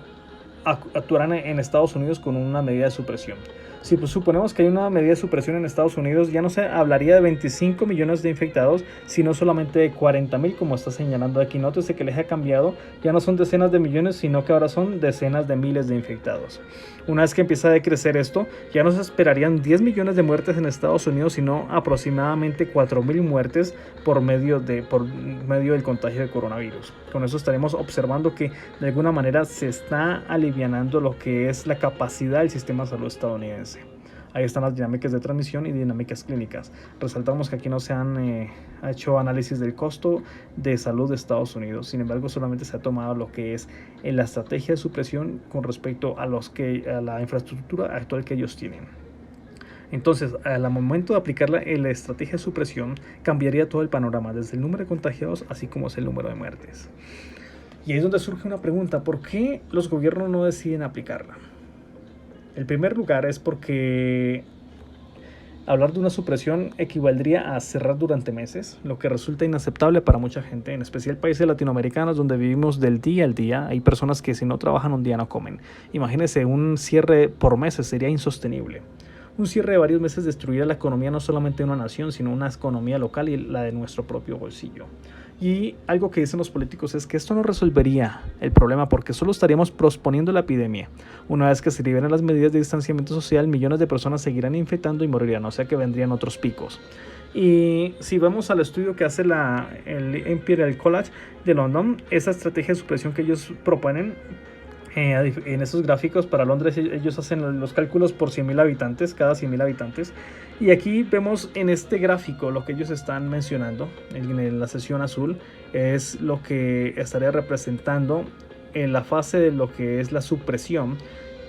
actuaran en Estados Unidos con una medida de supresión. Si pues suponemos que hay una medida de supresión en Estados Unidos, ya no se hablaría de 25 millones de infectados, sino solamente de 40,000, como está señalando aquí. Nótese que el eje ha cambiado, ya no son decenas de millones, sino que ahora son decenas de miles de infectados. Una vez que empieza a decrecer esto, ya no se esperarían 10 millones de muertes en Estados Unidos, sino aproximadamente 4,000 muertes por medio del contagio de coronavirus. Con eso estaremos observando que de alguna manera se está alivianando lo que es la capacidad del sistema de salud estadounidense. Ahí están las dinámicas de transmisión y dinámicas clínicas. Resaltamos que aquí no se han hecho análisis del costo de salud de Estados Unidos. Sin embargo, solamente se ha tomado lo que es la estrategia de supresión con respecto a la infraestructura actual que ellos tienen. Entonces, al momento de aplicar la estrategia de supresión, cambiaría todo el panorama, desde el número de contagiados, así como es el número de muertes. Y ahí es donde surge una pregunta: ¿por qué los gobiernos no deciden aplicarla? El primer lugar es porque hablar de una supresión equivaldría a cerrar durante meses, lo que resulta inaceptable para mucha gente, en especial países latinoamericanos donde vivimos del día al día. Hay personas que si no trabajan un día no comen. Imagínense, un cierre por meses sería insostenible. Un cierre de varios meses destruiría la economía no solamente de una nación, sino una economía local y la de nuestro propio bolsillo. Y algo que dicen los políticos es que esto no resolvería el problema porque solo estaríamos posponiendo la epidemia. Una vez que se liberen las medidas de distanciamiento social, millones de personas seguirán infectando y morirían, o sea que vendrían otros picos. Y si vamos al estudio que hace el Imperial College de London, esa estrategia de supresión que ellos proponen, en esos gráficos para Londres, ellos hacen los cálculos por 100,000 habitantes, cada 100,000 habitantes. Y aquí vemos en este gráfico lo que ellos están mencionando en la sección azul, es lo que estaría representando en la fase de lo que es la supresión.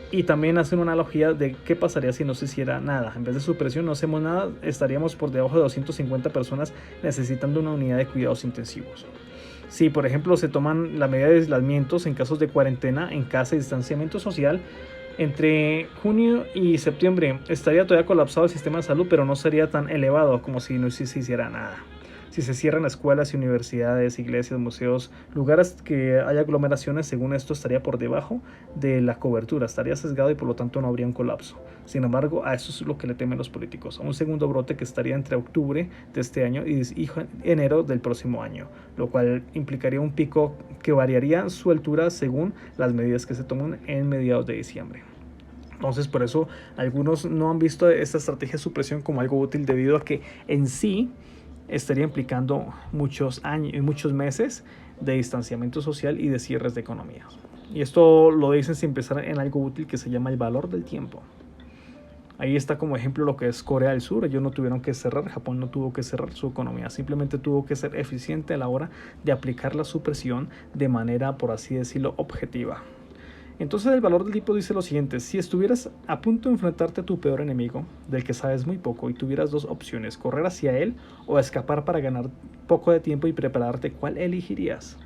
Y también hacen una analogía de qué pasaría si no se hiciera nada. En vez de supresión no hacemos nada, estaríamos por debajo de 250 personas necesitando una unidad de cuidados intensivos. Si, por ejemplo, se toman la medida de aislamientos en casos de cuarentena en casa y distanciamiento social, entre junio y septiembre estaría todavía colapsado el sistema de salud, pero no sería tan elevado como si no se hiciera nada. Si se cierran escuelas y universidades, iglesias, museos, lugares que haya aglomeraciones, según esto estaría por debajo de la cobertura, estaría sesgado y por lo tanto no habría un colapso. Sin embargo, a eso es lo que le temen los políticos, a un segundo brote que estaría entre octubre de este año y enero del próximo año, lo cual implicaría un pico que variaría su altura según las medidas que se toman en mediados de diciembre. Entonces, por eso algunos no han visto esta estrategia de supresión como algo útil, debido a que en sí estaría implicando muchos meses de distanciamiento social y de cierres de economías. Y esto lo dicen sin pensar en algo útil que se llama el valor del tiempo. Ahí está como ejemplo lo que es Corea del Sur. Ellos no tuvieron que cerrar, Japón no tuvo que cerrar su economía, simplemente tuvo que ser eficiente a la hora de aplicar la supresión de manera, por así decirlo, objetiva. Entonces el valor del tipo dice lo siguiente: si estuvieras a punto de enfrentarte a tu peor enemigo, del que sabes muy poco, y tuvieras dos opciones, correr hacia él o escapar para ganar poco de tiempo y prepararte, ¿cuál elegirías?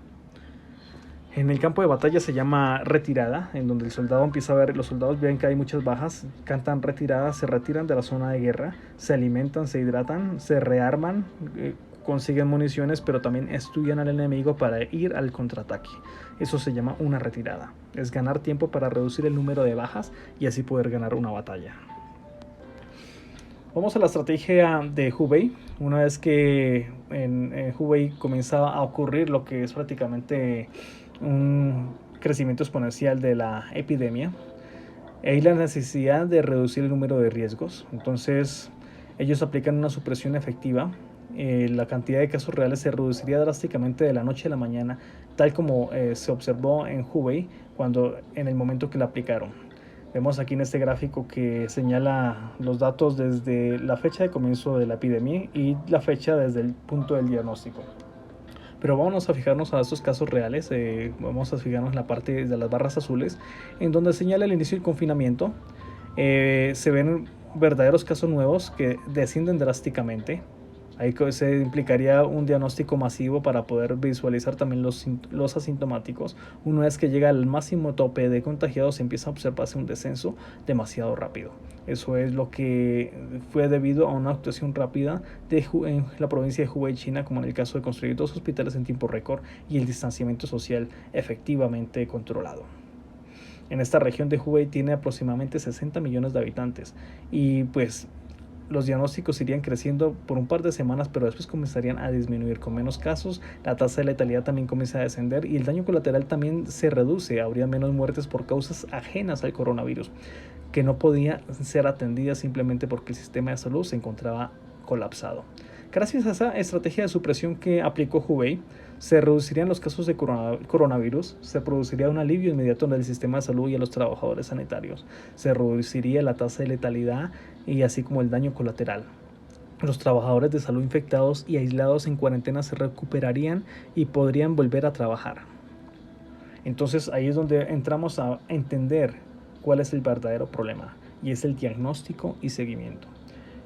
En el campo de batalla se llama retirada, en donde el soldado empieza a ver, los soldados ven que hay muchas bajas, cantan retirada, se retiran de la zona de guerra, se alimentan, se hidratan, se rearman, consiguen municiones, pero también estudian al enemigo para ir al contraataque. Eso se llama una retirada. Es ganar tiempo para reducir el número de bajas y así poder ganar una batalla. Vamos a la estrategia de Hubei. Una vez que en Hubei comienza a ocurrir lo que es prácticamente un crecimiento exponencial de la epidemia, hay la necesidad de reducir el número de riesgos. Entonces ellos aplican una supresión efectiva. La cantidad de casos reales se reduciría drásticamente de la noche a la mañana, tal como se observó en Hubei en el momento que la aplicaron. Vemos aquí en este gráfico que señala los datos desde la fecha de comienzo de la epidemia y la fecha desde el punto del diagnóstico. Pero vamos a fijarnos a estos casos reales. Vamos a fijarnos en la parte de las barras azules, en donde señala el inicio del confinamiento. Se ven verdaderos casos nuevos que descienden drásticamente. Ahí se implicaría un diagnóstico masivo para poder visualizar también los asintomáticos. Una vez que llega al máximo tope de contagiados, se empieza a observarse un descenso demasiado rápido. Eso es lo que fue debido a una actuación rápida en la provincia de Hubei, China, como en el caso de construir 2 hospitales en tiempo récord y el distanciamiento social efectivamente controlado. En esta región de Hubei tiene aproximadamente 60 millones de habitantes y pues los diagnósticos irían creciendo por un par de semanas, pero después comenzarían a disminuir con menos casos, la tasa de letalidad también comienza a descender y el daño colateral también se reduce. Habría menos muertes por causas ajenas al coronavirus, que no podían ser atendidas simplemente porque el sistema de salud se encontraba colapsado. Gracias a esa estrategia de supresión que aplicó Hubei, se reducirían los casos de coronavirus, se produciría un alivio inmediato en el sistema de salud y a los trabajadores sanitarios, se reduciría la tasa de letalidad y así como el daño colateral. Los trabajadores de salud infectados y aislados en cuarentena se recuperarían y podrían volver a trabajar. Entonces ahí es donde entramos a entender cuál es el verdadero problema, y es el diagnóstico y seguimiento.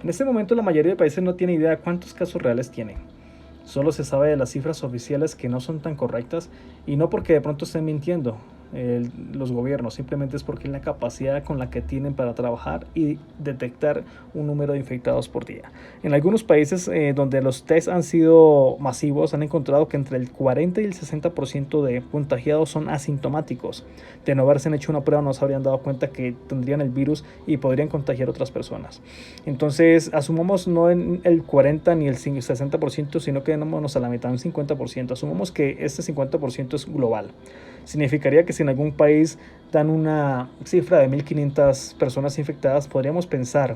En este momento la mayoría de países no tiene idea de cuántos casos reales tienen. Solo se sabe de las cifras oficiales que no son tan correctas, y no porque de pronto estén mintiendo los gobiernos, simplemente es porque es la capacidad con la que tienen para trabajar y detectar un número de infectados por día. En algunos países donde los tests han sido masivos, han encontrado que entre el 40 y el 60% de contagiados son asintomáticos. De no haberse hecho una prueba no se habrían dado cuenta que tendrían el virus y podrían contagiar a otras personas. Entonces asumamos no en el 40 ni el 60%, sino que quedémonos a la mitad, un 50%. Asumamos que este 50% es global. Significaría que si en algún país dan una cifra de 1.500 personas infectadas, podríamos pensar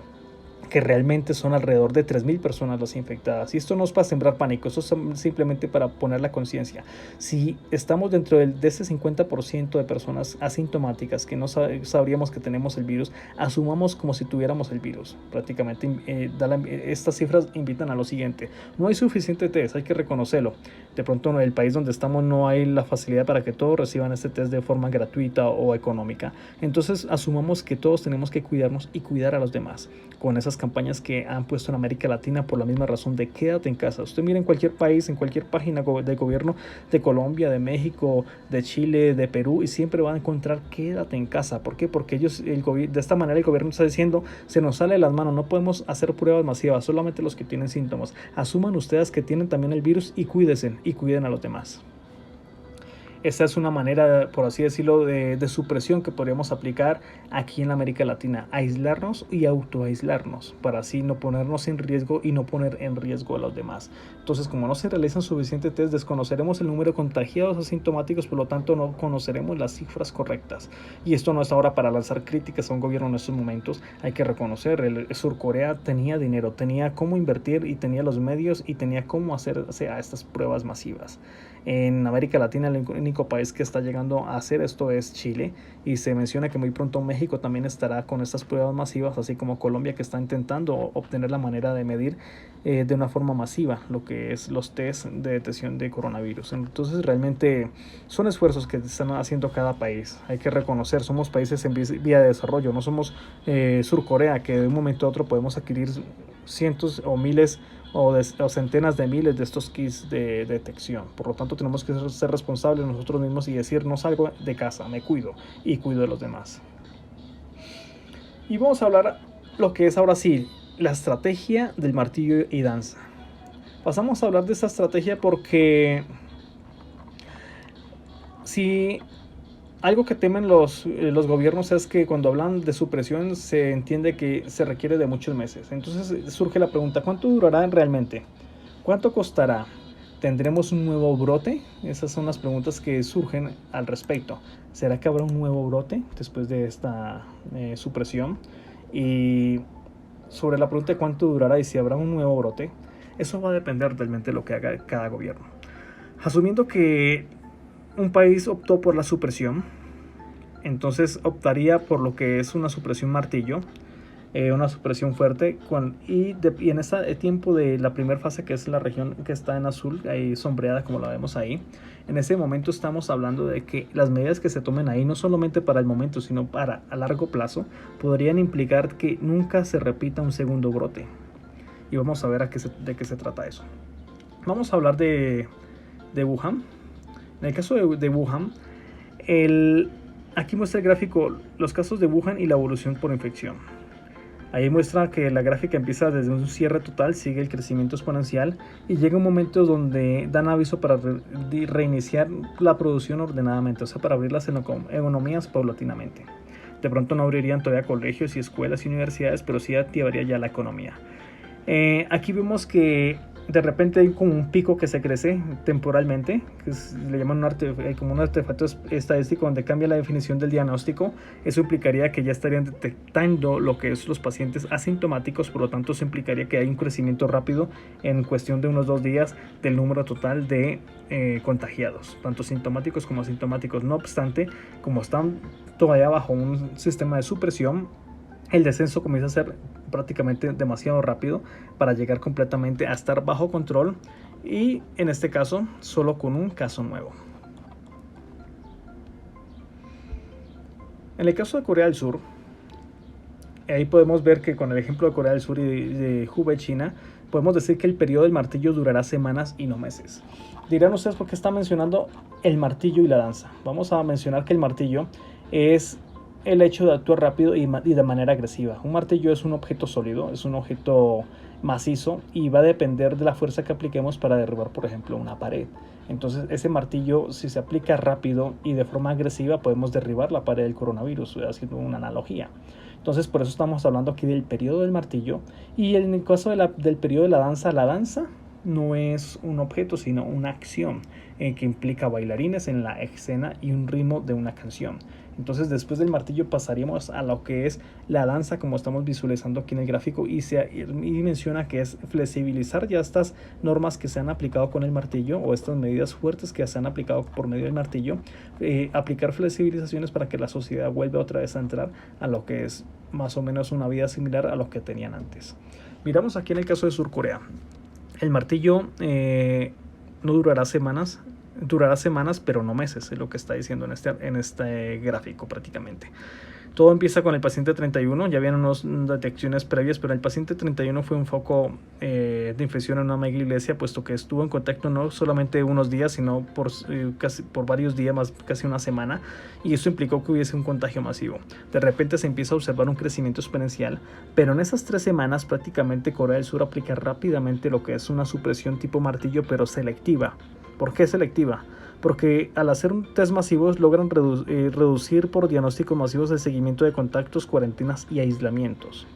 que realmente son alrededor de 3.000 personas las infectadas. Y esto no es para sembrar pánico, esto es simplemente para poner la conciencia. Si estamos dentro de ese 50% de personas asintomáticas que no sabríamos que tenemos el virus, asumamos como si tuviéramos el virus. Prácticamente estas cifras invitan a lo siguiente: no hay suficiente test, hay que reconocerlo. De pronto en el país donde estamos no hay la facilidad para que todos reciban este test de forma gratuita o económica. Entonces asumamos que todos tenemos que cuidarnos y cuidar a los demás, con esas campañas que han puesto en América Latina por la misma razón de quédate en casa. Usted mira en cualquier país, en cualquier página de gobierno de Colombia, de México, de Chile, de Perú, y siempre van a encontrar quédate en casa. ¿Por qué? Porque de esta manera el gobierno está diciendo, se nos sale de las manos, no podemos hacer pruebas masivas, solamente los que tienen síntomas. Asuman ustedes que tienen también el virus y cuídense y cuiden a los demás. Esta es una manera, por así decirlo, de supresión que podríamos aplicar aquí en América Latina: aislarnos y autoaislarnos, para así no ponernos en riesgo y no poner en riesgo a los demás. Entonces, como no se realizan suficientes test, desconoceremos el número de contagiados asintomáticos, por lo tanto no conoceremos las cifras correctas. Y esto no es ahora para lanzar críticas a un gobierno en estos momentos. Hay que reconocer, Surcorea tenía dinero, tenía cómo invertir y tenía los medios y tenía cómo hacerse a estas pruebas masivas. En América Latina el único país que está llegando a hacer esto es Chile, y se menciona que muy pronto México también estará con estas pruebas masivas, así como Colombia, que está intentando obtener la manera de medir de una forma masiva lo que es los test de detección de coronavirus. Entonces realmente son esfuerzos que están haciendo cada país. Hay que reconocer, somos países en vía de desarrollo, no somos Sur Corea, que de un momento a otro podemos adquirir cientos o miles o centenas de miles de estos kits de detección. Por lo tanto, tenemos que ser responsables nosotros mismos y decir: no salgo de casa, me cuido y cuido de los demás. Y vamos a hablar lo que es ahora sí la estrategia del martillo y danza. Pasamos a hablar de esta estrategia porque si algo que temen los gobiernos es que cuando hablan de supresión se entiende que se requiere de muchos meses. Entonces surge la pregunta: ¿cuánto durará realmente? ¿Cuánto costará? ¿Tendremos un nuevo brote? Esas son las preguntas que surgen al respecto. ¿Será que habrá un nuevo brote después de esta supresión? Y sobre la pregunta de cuánto durará y si habrá un nuevo brote, eso va a depender realmente de lo que haga cada gobierno. Asumiendo que un país optó por la supresión, entonces optaría por lo que es una supresión martillo, una supresión fuerte, y en ese tiempo de la primera fase, que es la región que está en azul, ahí sombreada como la vemos ahí, en ese momento estamos hablando de que las medidas que se tomen ahí, no solamente para el momento, sino para a largo plazo, podrían implicar que nunca se repita un segundo brote. Y vamos a ver de qué se trata eso. Vamos a hablar de Wuhan. En el caso de Wuhan, aquí muestra el gráfico los casos de Wuhan y la evolución por infección. Ahí muestra que la gráfica empieza desde un cierre total, sigue el crecimiento exponencial y llega un momento donde dan aviso para reiniciar la producción ordenadamente, o sea, para abrir las economías paulatinamente. De pronto no abrirían todavía colegios y escuelas y universidades, pero sí activaría ya la economía. Aquí vemos que de repente hay como un pico que se crece temporalmente, que le llaman como un artefacto estadístico donde cambia la definición del diagnóstico. Eso implicaría que ya estarían detectando lo que es los pacientes asintomáticos, por lo tanto eso implicaría que hay un crecimiento rápido en cuestión de unos 2 días del número total de contagiados, tanto sintomáticos como asintomáticos. No obstante, como están todavía bajo un sistema de supresión, el descenso comienza a ser prácticamente demasiado rápido para llegar completamente a estar bajo control, y en este caso solo con un caso nuevo. En el caso de Corea del Sur, ahí podemos ver que con el ejemplo de Corea del Sur y de Hubei, China, podemos decir que el periodo del martillo durará semanas y no meses. Dirán ustedes por qué está mencionando el martillo y la danza. Vamos a mencionar que el martillo es el hecho de actuar rápido y de manera agresiva. Un martillo es un objeto sólido, es un objeto macizo y va a depender de la fuerza que apliquemos para derribar, por ejemplo, una pared. Entonces ese martillo, si se aplica rápido y de forma agresiva, podemos derribar la pared del coronavirus, haciendo una analogía. Entonces por eso estamos hablando aquí del periodo del martillo. Y en el caso del periodo de la danza no es un objeto, sino una acción que implica bailarines en la escena y un ritmo de una canción. Entonces después del martillo pasaríamos a lo que es la danza, como estamos visualizando aquí en el gráfico, y menciona que es flexibilizar ya estas normas que se han aplicado con el martillo, o estas medidas fuertes que se han aplicado por medio del martillo, aplicar flexibilizaciones para que la sociedad vuelva otra vez a entrar a lo que es más o menos una vida similar a lo que tenían antes. Miramos aquí en el caso de Sur Corea. El martillo no durará semanas, pero no meses, es lo que está diciendo en este gráfico prácticamente. Todo empieza con el paciente 31, ya habían unas detecciones previas, pero el paciente 31 fue un foco de infección en una mega iglesia, puesto que estuvo en contacto no solamente unos días, sino por varios días, más casi una semana, y eso implicó que hubiese un contagio masivo. De repente se empieza a observar un crecimiento exponencial, pero en esas 3 semanas prácticamente Corea del Sur aplica rápidamente lo que es una supresión tipo martillo, pero selectiva. ¿Por qué selectiva? Porque al hacer un test masivos logran reducir por diagnósticos masivos el seguimiento de contactos, cuarentenas y aislamientos.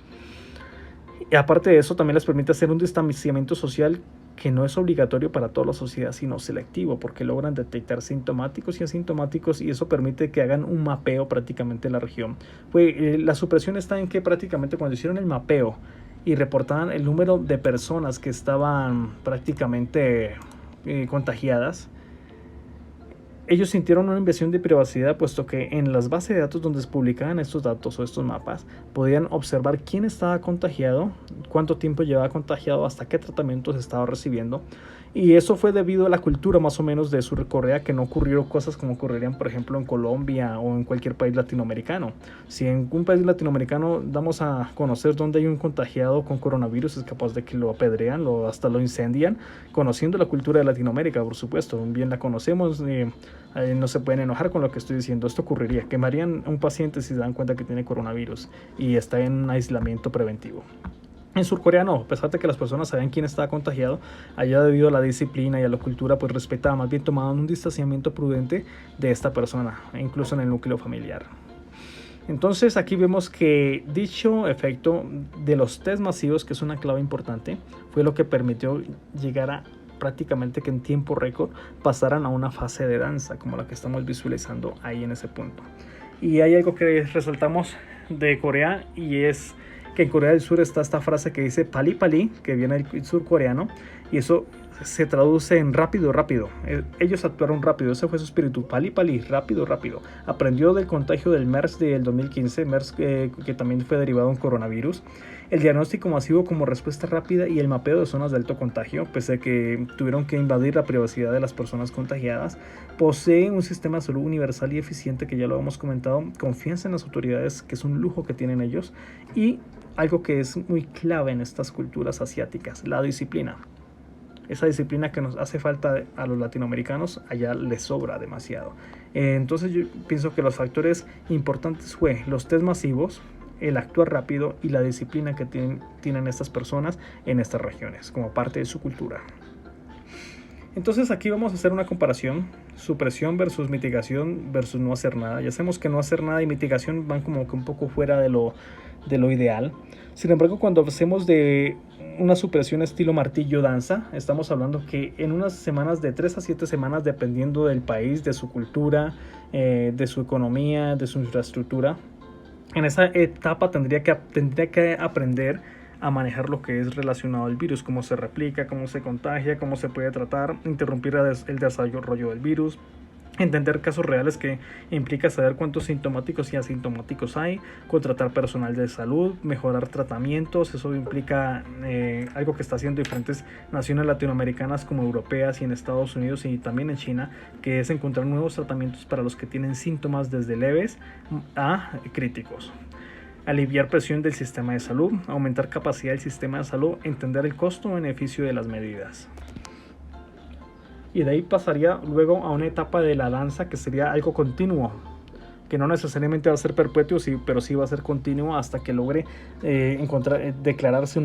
Y aparte de eso, también les permite hacer un distanciamiento social que no es obligatorio para toda la sociedad, sino selectivo, porque logran detectar sintomáticos y asintomáticos, y eso permite que hagan un mapeo prácticamente de la región. La supresión está en que prácticamente cuando hicieron el mapeo y reportaban el número de personas que estaban prácticamente contagiadas, ellos sintieron una invasión de privacidad, puesto que en las bases de datos donde se publicaban estos datos o estos mapas, podían observar quién estaba contagiado, cuánto tiempo llevaba contagiado, hasta qué tratamientos estaba recibiendo. Y eso fue debido a la cultura más o menos de Sur Corea, que no ocurrieron cosas como ocurrirían por ejemplo en Colombia o en cualquier país latinoamericano. Si en un país latinoamericano damos a conocer dónde hay un contagiado con coronavirus, es capaz de que lo apedrean, hasta lo incendian, conociendo la cultura de Latinoamérica, por supuesto, bien la conocemos, no se pueden enojar con lo que estoy diciendo. Esto ocurriría, quemarían a un paciente si se dan cuenta que tiene coronavirus y está en un aislamiento preventivo. En Surcorea no, a pesar de que las personas sabían quién estaba contagiado, allá debido a la disciplina y a la cultura, pues respetaba, más bien tomaban un distanciamiento prudente de esta persona, incluso en el núcleo familiar. Entonces aquí vemos que dicho efecto de los test masivos, que es una clave importante, fue lo que permitió llegar a prácticamente que en tiempo récord pasaran a una fase de danza, como la que estamos visualizando ahí en ese punto. Y hay algo que resaltamos de Corea, y es que en Corea del Sur está esta frase que dice pali pali, que viene del surcoreano, y eso se traduce en rápido, rápido. Ellos actuaron rápido, ese fue su espíritu, pali pali, rápido, rápido. Aprendió del contagio del MERS del 2015, MERS que también fue derivado de un coronavirus. El diagnóstico masivo como respuesta rápida y el mapeo de zonas de alto contagio, pese a que tuvieron que invadir la privacidad de las personas contagiadas, posee un sistema de salud universal y eficiente, que ya lo hemos comentado, confianza en las autoridades, que es un lujo que tienen ellos, y algo que es muy clave en estas culturas asiáticas, la disciplina. Esa disciplina que nos hace falta a los latinoamericanos, allá les sobra demasiado. Entonces yo pienso que los factores importantes fue los test masivos, el actuar rápido y la disciplina que tienen estas personas en estas regiones como parte de su cultura. Entonces aquí vamos a hacer una comparación, supresión versus mitigación versus no hacer nada. Ya sabemos que no hacer nada y mitigación van como que un poco fuera de lo ideal. Sin embargo, cuando hacemos de una supresión estilo martillo danza, estamos hablando que en unas semanas, de 3 a 7 semanas, dependiendo del país, de su cultura, de su economía, de su infraestructura, en esa etapa tendría que aprender a manejar lo que es relacionado al virus, cómo se replica, cómo se contagia, cómo se puede tratar, interrumpir el desarrollo del virus, entender casos reales, que implica saber cuántos sintomáticos y asintomáticos hay, contratar personal de salud, mejorar tratamientos. Eso implica algo que está haciendo diferentes naciones latinoamericanas como europeas y en Estados Unidos y también en China, que es encontrar nuevos tratamientos para los que tienen síntomas desde leves a críticos. Aliviar presión del sistema de salud, aumentar capacidad del sistema de salud, entender el costo-beneficio de las medidas. Y de ahí pasaría luego a una etapa de la danza que sería algo continuo, que no necesariamente va a ser perpetuo, pero sí va a ser continuo hasta que logre declararse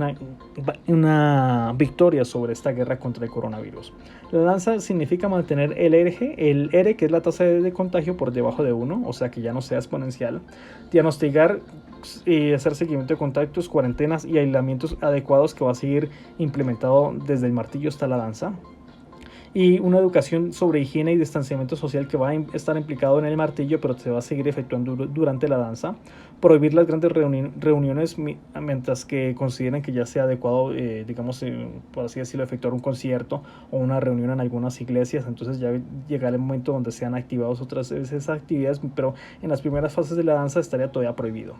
una victoria sobre esta guerra contra el coronavirus. La danza significa mantener el R, que es la tasa de contagio, por debajo de 1, o sea que ya no sea exponencial, diagnosticar y hacer seguimiento de contactos, cuarentenas y aislamientos adecuados, que va a seguir implementado desde el martillo hasta la danza. Y una educación sobre higiene y distanciamiento social, que va a estar implicado en el martillo, pero se va a seguir efectuando durante la danza. Prohibir las grandes reuniones mientras que consideren que ya sea adecuado, por así decirlo, efectuar un concierto o una reunión en algunas iglesias. Entonces ya llegará el momento donde sean activados otras esas actividades, pero en las primeras fases de la danza estaría todavía prohibido.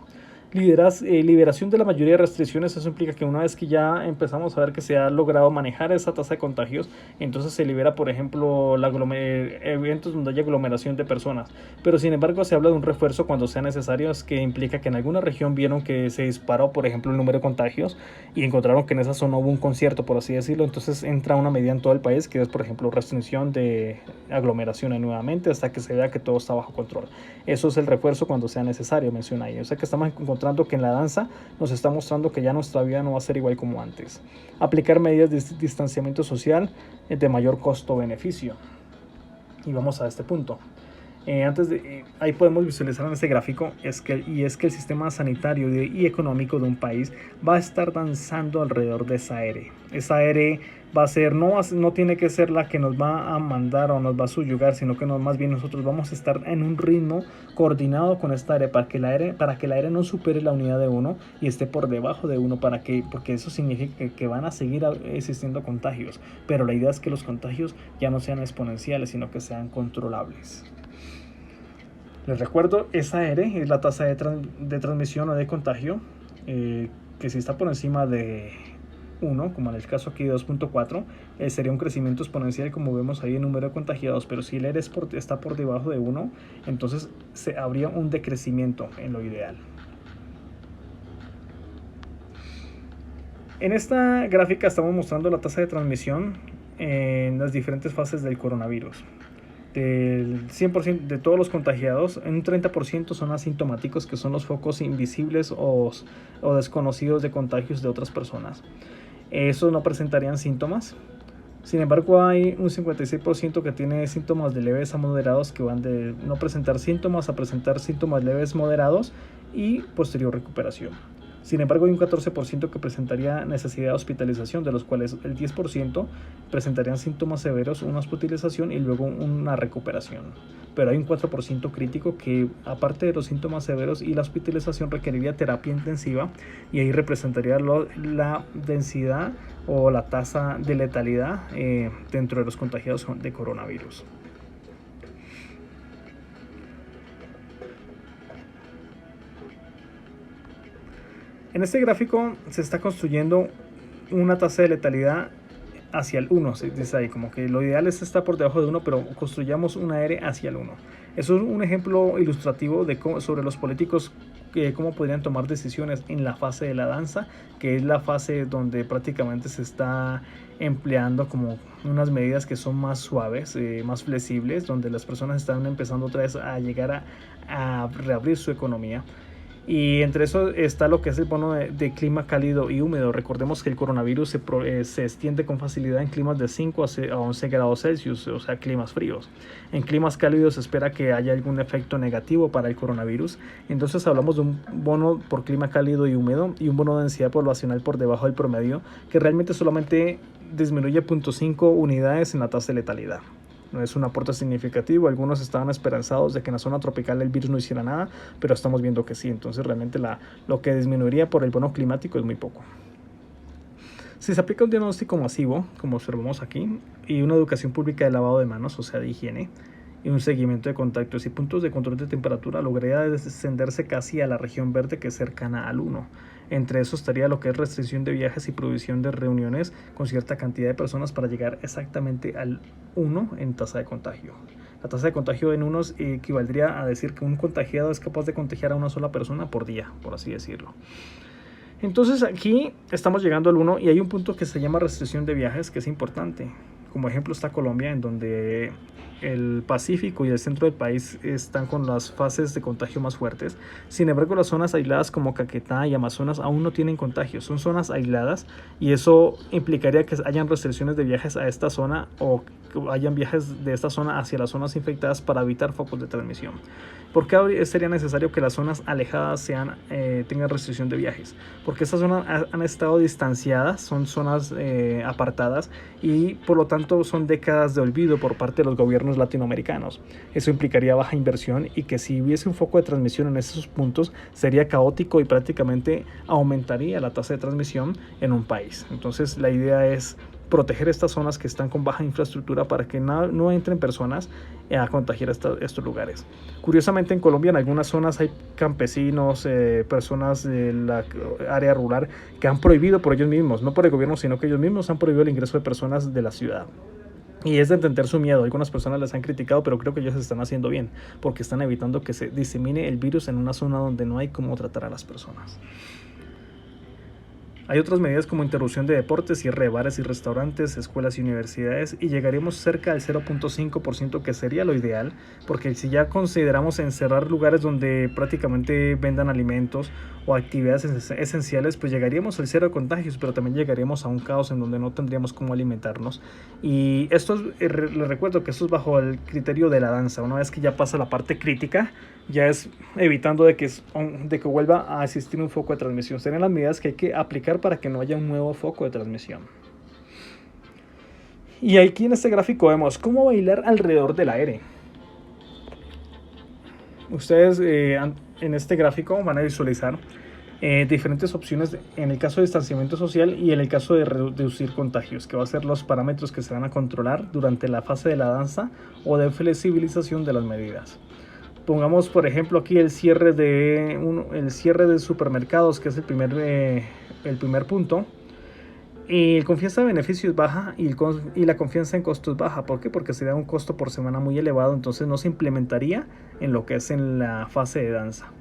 Liberación de la mayoría de restricciones. Eso implica que una vez que ya empezamos a ver que se ha logrado manejar esa tasa de contagios, entonces se libera, por ejemplo, eventos donde haya aglomeración de personas. Pero sin embargo se habla de un refuerzo cuando sea necesario, que implica que en alguna región vieron que se disparó, por ejemplo, el número de contagios y encontraron que en esa zona hubo un concierto, por así decirlo. Entonces entra una medida en todo el país, que es, por ejemplo, restricción de aglomeraciones nuevamente hasta que se vea que todo está bajo control. Eso es el refuerzo cuando sea necesario, menciona ahí. O sea que estamos encontrando que en la danza nos está mostrando que ya nuestra vida no va a ser igual como antes. Aplicar medidas de distanciamiento social de mayor costo-beneficio. Y vamos a este punto. Ahí podemos visualizar en ese gráfico es que el sistema sanitario y económico de un país va a estar danzando alrededor de esa R. Esa R va a ser, no tiene que ser la que nos va a mandar o nos va a subyugar, sino que más bien nosotros vamos a estar en un ritmo coordinado con esta aire para que el aire no supere la unidad de 1 y esté por debajo de 1, porque eso significa que van a seguir existiendo contagios, pero la idea es que los contagios ya no sean exponenciales, sino que sean controlables. Les recuerdo, esa R es la tasa de transmisión o de contagio, que si está por encima de 1, como en el caso aquí de 2.4, sería un crecimiento exponencial, como vemos ahí en número de contagiados, pero si el R está por debajo de 1, entonces habría un decrecimiento en lo ideal. En esta gráfica estamos mostrando la tasa de transmisión en las diferentes fases del coronavirus. Del 100% de todos los contagiados, un 30% son asintomáticos, que son los focos invisibles o desconocidos de contagios de otras personas. Esos no presentarían síntomas. Sin embargo, hay un 56% que tiene síntomas de leves a moderados, que van de no presentar síntomas a presentar síntomas leves moderados y posterior recuperación. Sin embargo, hay un 14% que presentaría necesidad de hospitalización, de los cuales el 10% presentarían síntomas severos, una hospitalización y luego una recuperación. Pero hay un 4% crítico que, aparte de los síntomas severos y la hospitalización, requeriría terapia intensiva, y ahí representaría la densidad o la tasa de letalidad dentro de los contagiados de coronavirus. En este gráfico se está construyendo una tasa de letalidad hacia el 1, se dice ahí, como que lo ideal es estar por debajo de 1, pero construyamos una R hacia el 1. Eso es un ejemplo ilustrativo de sobre los políticos, cómo podrían tomar decisiones en la fase de la danza, que es la fase donde prácticamente se está empleando como unas medidas que son más suaves, más flexibles, donde las personas están empezando otra vez a llegar a reabrir su economía. Y entre eso está lo que es el bono de clima cálido y húmedo. Recordemos que el coronavirus se extiende con facilidad en climas de 5 a 11 grados Celsius, o sea, climas fríos. En climas cálidos se espera que haya algún efecto negativo para el coronavirus. Entonces hablamos de un bono por clima cálido y húmedo y un bono de densidad poblacional por debajo del promedio, que realmente solamente disminuye 0.5 unidades en la tasa de letalidad. No es un aporte significativo. Algunos estaban esperanzados de que en la zona tropical el virus no hiciera nada, pero estamos viendo que sí. Entonces realmente lo que disminuiría por el bono climático es muy poco. Si se aplica un diagnóstico masivo, como observamos aquí, y una educación pública de lavado de manos, o sea, de higiene, y un seguimiento de contactos y puntos de control de temperatura, lograría descenderse casi a la región verde, que es cercana al 1. Entre eso estaría lo que es restricción de viajes y prohibición de reuniones con cierta cantidad de personas para llegar exactamente al 1 en tasa de contagio. La tasa de contagio en 1 equivaldría a decir que un contagiado es capaz de contagiar a una sola persona por día, por así decirlo. Entonces aquí estamos llegando al 1 y hay un punto que se llama restricción de viajes, que es importante. Como ejemplo está Colombia, en donde el Pacífico y el centro del país están con las fases de contagio más fuertes. Sin embargo, las zonas aisladas como Caquetá y Amazonas aún no tienen contagio. Son zonas aisladas y eso implicaría que hayan restricciones de viajes a esta zona o que hayan viajes de esta zona hacia las zonas infectadas para evitar focos de transmisión. ¿Por qué sería necesario que las zonas alejadas tengan restricción de viajes? Porque estas zonas han estado distanciadas, son zonas apartadas y por lo tanto son décadas de olvido por parte de los gobiernos latinoamericanos. Eso implicaría baja inversión y que si hubiese un foco de transmisión en esos puntos sería caótico y prácticamente aumentaría la tasa de transmisión en un país. Entonces la idea es proteger estas zonas que están con baja infraestructura para que no entren personas a contagiar estos lugares. Curiosamente, en Colombia en algunas zonas hay campesinos, personas de la área rural que han prohibido por ellos mismos, no por el gobierno, sino que ellos mismos han prohibido el ingreso de personas de la ciudad. Y es de entender su miedo. Algunas personas les han criticado, pero creo que ellos están haciendo bien, porque están evitando que se disemine el virus en una zona donde no hay cómo tratar a las personas. Hay otras medidas como interrupción de deportes, cierre de bares y restaurantes, escuelas y universidades, y llegaríamos cerca del 0.5%, que sería lo ideal, porque si ya consideramos encerrar lugares donde prácticamente vendan alimentos o actividades esenciales, pues llegaríamos al 0 de contagios, pero también llegaríamos a un caos en donde no tendríamos cómo alimentarnos. Y esto les recuerdo que esto es bajo el criterio de la danza. Una vez que ya pasa la parte crítica, ya es evitando de que vuelva a existir un foco de transmisión. Serían las medidas que hay que aplicar para que no haya un nuevo foco de transmisión. Y aquí en este gráfico vemos cómo bailar alrededor del aire. Ustedes en este gráfico van a visualizar diferentes opciones en el caso de distanciamiento social y en el caso de reducir contagios, que va a ser los parámetros que se van a controlar durante la fase de la danza o de flexibilización de las medidas. Pongamos por ejemplo aquí el cierre de supermercados, que es el primer punto. Y la confianza de beneficio es baja y la confianza en costo es baja. ¿Por qué? Porque sería un costo por semana muy elevado, entonces no se implementaría en lo que es en la fase de danza.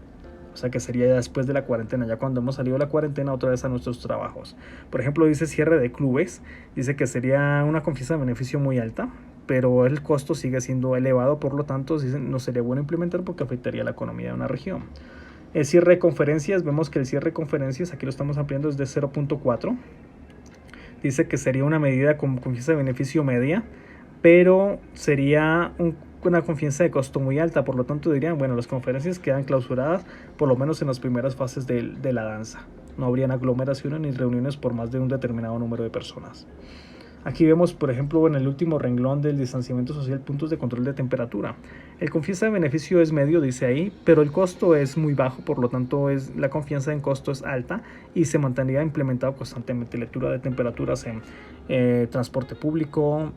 O sea que sería ya después de la cuarentena, ya cuando hemos salido de la cuarentena otra vez a nuestros trabajos. Por ejemplo, dice cierre de clubes, dice que sería una confianza de beneficio muy alta, pero el costo sigue siendo elevado, por lo tanto no sería bueno implementar porque afectaría la economía de una región. El cierre de conferencias, vemos que el cierre de conferencias, aquí lo estamos ampliando, es de 0.4. Dice que sería una medida con confianza de beneficio media, pero sería una confianza de costo muy alta, por lo tanto dirían, bueno, las conferencias quedan clausuradas por lo menos en las primeras fases de la danza. No habrían aglomeraciones ni reuniones por más de un determinado número de personas. Aquí vemos, por ejemplo, en el último renglón del distanciamiento social, puntos de control de temperatura. El confianza de beneficio es medio, dice ahí, pero el costo es muy bajo, por lo tanto la confianza en costo es alta y se mantendría implementado constantemente. Lectura de temperaturas en transporte público,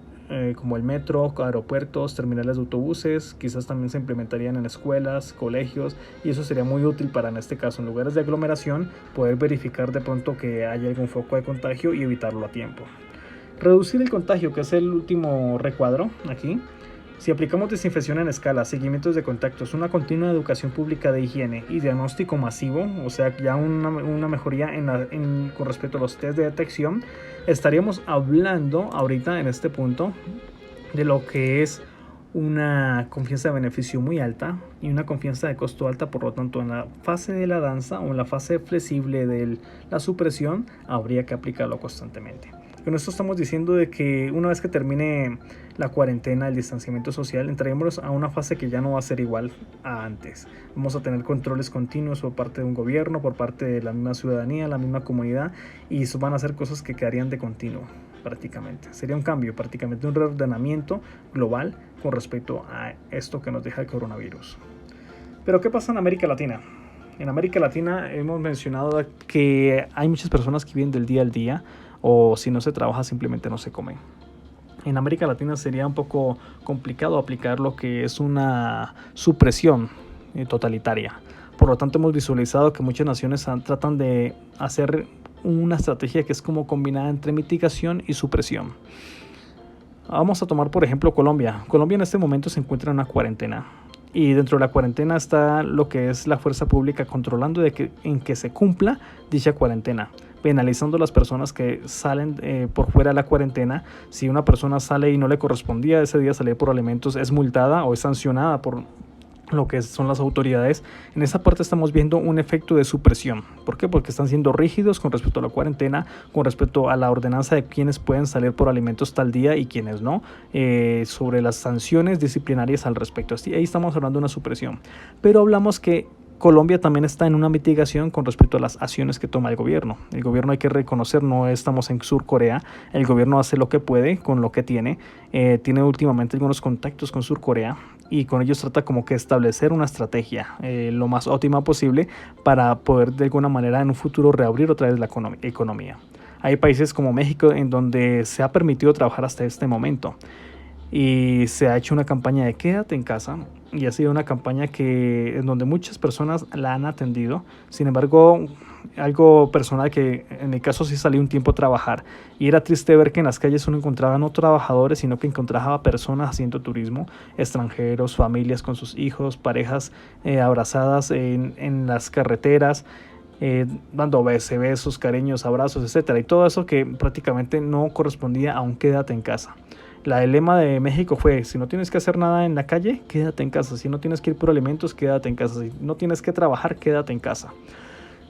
como el metro, aeropuertos, terminales de autobuses, quizás también se implementarían en escuelas, colegios, y eso sería muy útil para, en este caso, en lugares de aglomeración, poder verificar de pronto que hay algún foco de contagio y evitarlo a tiempo. Reducir el contagio, que es el último recuadro aquí. Si aplicamos desinfección en escala, seguimientos de contactos, una continua educación pública de higiene y diagnóstico masivo, o sea, ya una mejoría con respecto a los test de detección, estaríamos hablando ahorita en este punto de lo que es una confianza de beneficio muy alta y una confianza de costo alta. Por lo tanto, en la fase de la danza o en la fase flexible de la supresión habría que aplicarlo constantemente. Con esto estamos diciendo de que una vez que termine la cuarentena, el distanciamiento social, entraremos a una fase que ya no va a ser igual a antes. Vamos a tener controles continuos por parte de un gobierno, por parte de la misma ciudadanía, la misma comunidad, y eso van a ser cosas que quedarían de continuo prácticamente. Sería un cambio, prácticamente un reordenamiento global con respecto a esto que nos deja el coronavirus. Pero ¿qué pasa en América Latina? En América Latina hemos mencionado que hay muchas personas que viven del día al día, o si no se trabaja simplemente no se come. En América Latina sería un poco complicado aplicar lo que es una supresión totalitaria. Por lo tanto, hemos visualizado que muchas naciones tratan de hacer una estrategia que es como combinada entre mitigación y supresión. Vamos a tomar por ejemplo Colombia. Colombia en este momento se encuentra en una cuarentena. Y dentro de la cuarentena está lo que es la fuerza pública controlando en que se cumpla dicha cuarentena, penalizando a las personas que salen por fuera de la cuarentena. Si una persona sale y no le correspondía ese día salir por alimentos, es multada o es sancionada por lo que son las autoridades. En esa parte estamos viendo un efecto de supresión. ¿Por qué? Porque están siendo rígidos con respecto a la cuarentena, con respecto a la ordenanza de quienes pueden salir por alimentos tal día y quienes no, sobre las sanciones disciplinarias al respecto. Ahí estamos hablando de una supresión. Pero hablamos que Colombia también está en una mitigación con respecto a las acciones que toma el gobierno. El gobierno, hay que reconocer, no estamos en Sur Corea. El gobierno hace lo que puede con lo que tiene. Tiene últimamente algunos contactos con Sur Corea y con ellos trata como que establecer una estrategia lo más óptima posible para poder de alguna manera en un futuro reabrir otra vez la economía. Hay países como México en donde se ha permitido trabajar hasta este momento. Y se ha hecho una campaña de quédate en casa y ha sido una campaña en donde muchas personas la han atendido. Sin embargo, algo personal, que en mi caso sí salí un tiempo a trabajar y era triste ver que en las calles no encontraba no trabajadores, sino que encontraba personas haciendo turismo, extranjeros, familias con sus hijos, parejas abrazadas en las carreteras, dando besos, cariños, abrazos, etcétera, y todo eso que prácticamente no correspondía a un quédate en casa. El lema de México fue: si no tienes que hacer nada en la calle, quédate en casa. Si no tienes que ir por alimentos, quédate en casa. Si no tienes que trabajar, quédate en casa.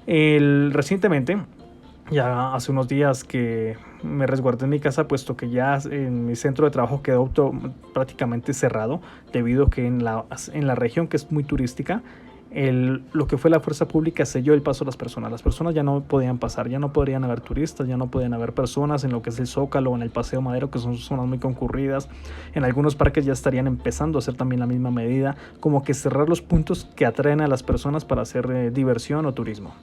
Recientemente, ya hace unos días que me resguardé en mi casa, puesto que ya en mi centro de trabajo quedó prácticamente cerrado, debido a que en la región, que es muy turística, lo que fue la fuerza pública selló el paso a las personas. Las personas ya no podían pasar, ya no podrían haber turistas, ya no podían haber personas en lo que es el Zócalo o en el Paseo Madero, que son zonas muy concurridas. En algunos parques ya estarían empezando a hacer también la misma medida, como que cerrar los puntos que atraen a las personas para hacer diversión o turismo.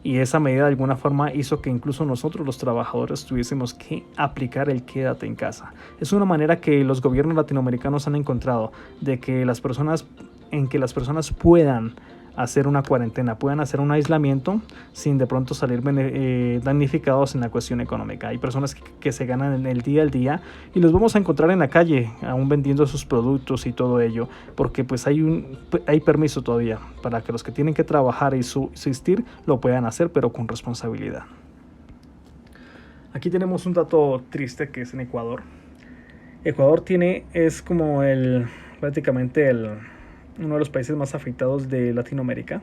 Y esa medida de alguna forma hizo que incluso nosotros los trabajadores tuviésemos que aplicar el quédate en casa. Es una manera que los gobiernos latinoamericanos han encontrado de que las personas puedan hacer una cuarentena, puedan hacer un aislamiento sin de pronto salir damnificados en la cuestión económica. Hay personas que se ganan en el día al día y los vamos a encontrar en la calle aún vendiendo sus productos y todo ello, porque pues hay permiso todavía para que los que tienen que trabajar y subsistir lo puedan hacer, pero con responsabilidad. Aquí tenemos un dato triste que es en Ecuador. Ecuador es como prácticamente uno de los países más afectados de Latinoamérica.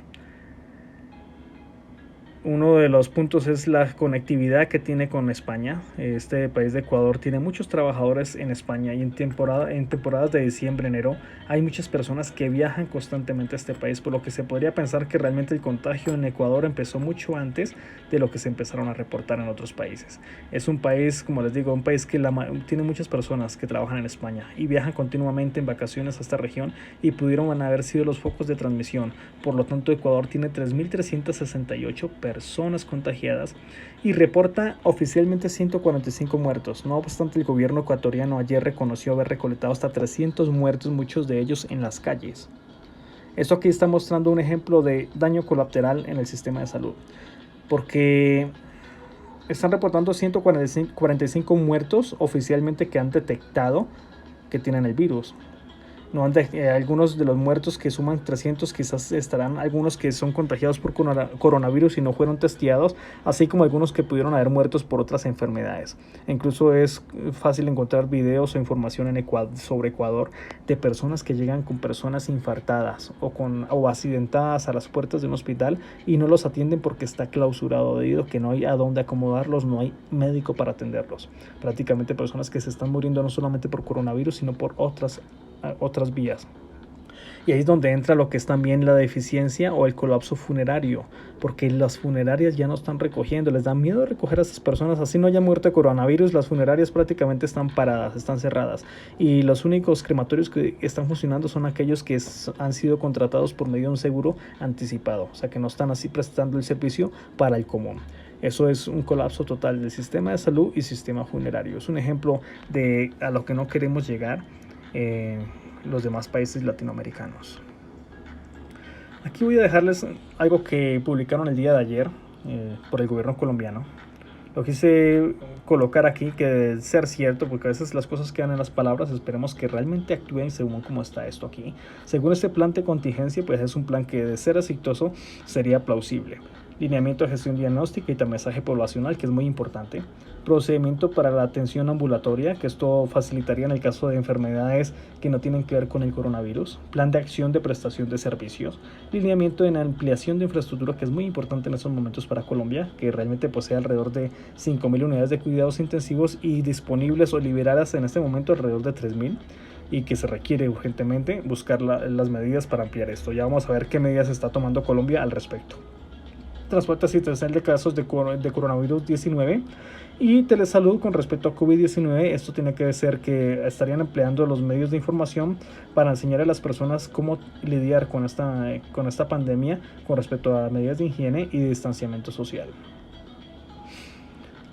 Uno de los puntos es la conectividad que tiene con España. Este país de Ecuador tiene muchos trabajadores en España y en temporadas de diciembre, enero, hay muchas personas que viajan constantemente a este país, por lo que se podría pensar que realmente el contagio en Ecuador empezó mucho antes de lo que se empezaron a reportar en otros países. Es un país, como les digo, un país que tiene muchas personas que trabajan en España y viajan continuamente en vacaciones a esta región y pudieron haber sido los focos de transmisión. Por lo tanto, Ecuador tiene 3.368 personas contagiadas y reporta oficialmente 145 muertos. No obstante, el gobierno ecuatoriano ayer reconoció haber recolectado hasta 300 muertos, muchos de ellos en las calles. Esto aquí está mostrando un ejemplo de daño colateral en el sistema de salud, porque están reportando 145 muertos oficialmente que han detectado que tienen el virus. No algunos de los muertos que suman 300 quizás estarán algunos que son contagiados por coronavirus y no fueron testeados, así como algunos que pudieron haber muertos por otras enfermedades. Incluso es fácil encontrar videos o información sobre Ecuador de personas que llegan con personas infartadas o accidentadas a las puertas de un hospital y no los atienden porque está clausurado, debido a que no hay a dónde acomodarlos, no hay médico para atenderlos. Prácticamente personas que se están muriendo no solamente por coronavirus, sino por otras vías. Y ahí es donde entra lo que es también la deficiencia o el colapso funerario, porque las funerarias ya no están recogiendo, les da miedo recoger a esas personas, así no haya muerto de coronavirus, las funerarias prácticamente están paradas, están cerradas, y los únicos crematorios que están funcionando son aquellos que han sido contratados por medio de un seguro anticipado, o sea que no están así prestando el servicio para el común. Eso es un colapso total del sistema de salud y sistema funerario. Es un ejemplo de a lo que no queremos llegar los demás países latinoamericanos. Aquí voy a dejarles algo que publicaron el día de ayer por el gobierno colombiano. Lo quise colocar aquí, que debe ser cierto, porque a veces las cosas quedan en las palabras. Esperemos que realmente actúen según cómo está esto aquí. Según este plan de contingencia, pues es un plan que de ser exitoso sería plausible. Lineamiento de gestión diagnóstica y tamizaje poblacional, que es muy importante. Procedimiento para la atención ambulatoria, que esto facilitaría en el caso de enfermedades que no tienen que ver con el coronavirus. Plan de acción de prestación de servicios. Lineamiento en ampliación de infraestructura, que es muy importante en estos momentos para Colombia, que realmente posee alrededor de 5.000 unidades de cuidados intensivos y disponibles o liberadas en este momento alrededor de 3.000. Y que se requiere urgentemente buscar las medidas para ampliar esto. Ya vamos a ver qué medidas está tomando Colombia al respecto. Transporte asistencial de casos de coronavirus 19 y telesalud con respecto a COVID-19. Esto tiene que ser que estarían empleando los medios de información para enseñar a las personas cómo lidiar con esta pandemia con respecto a medidas de higiene y de distanciamiento social.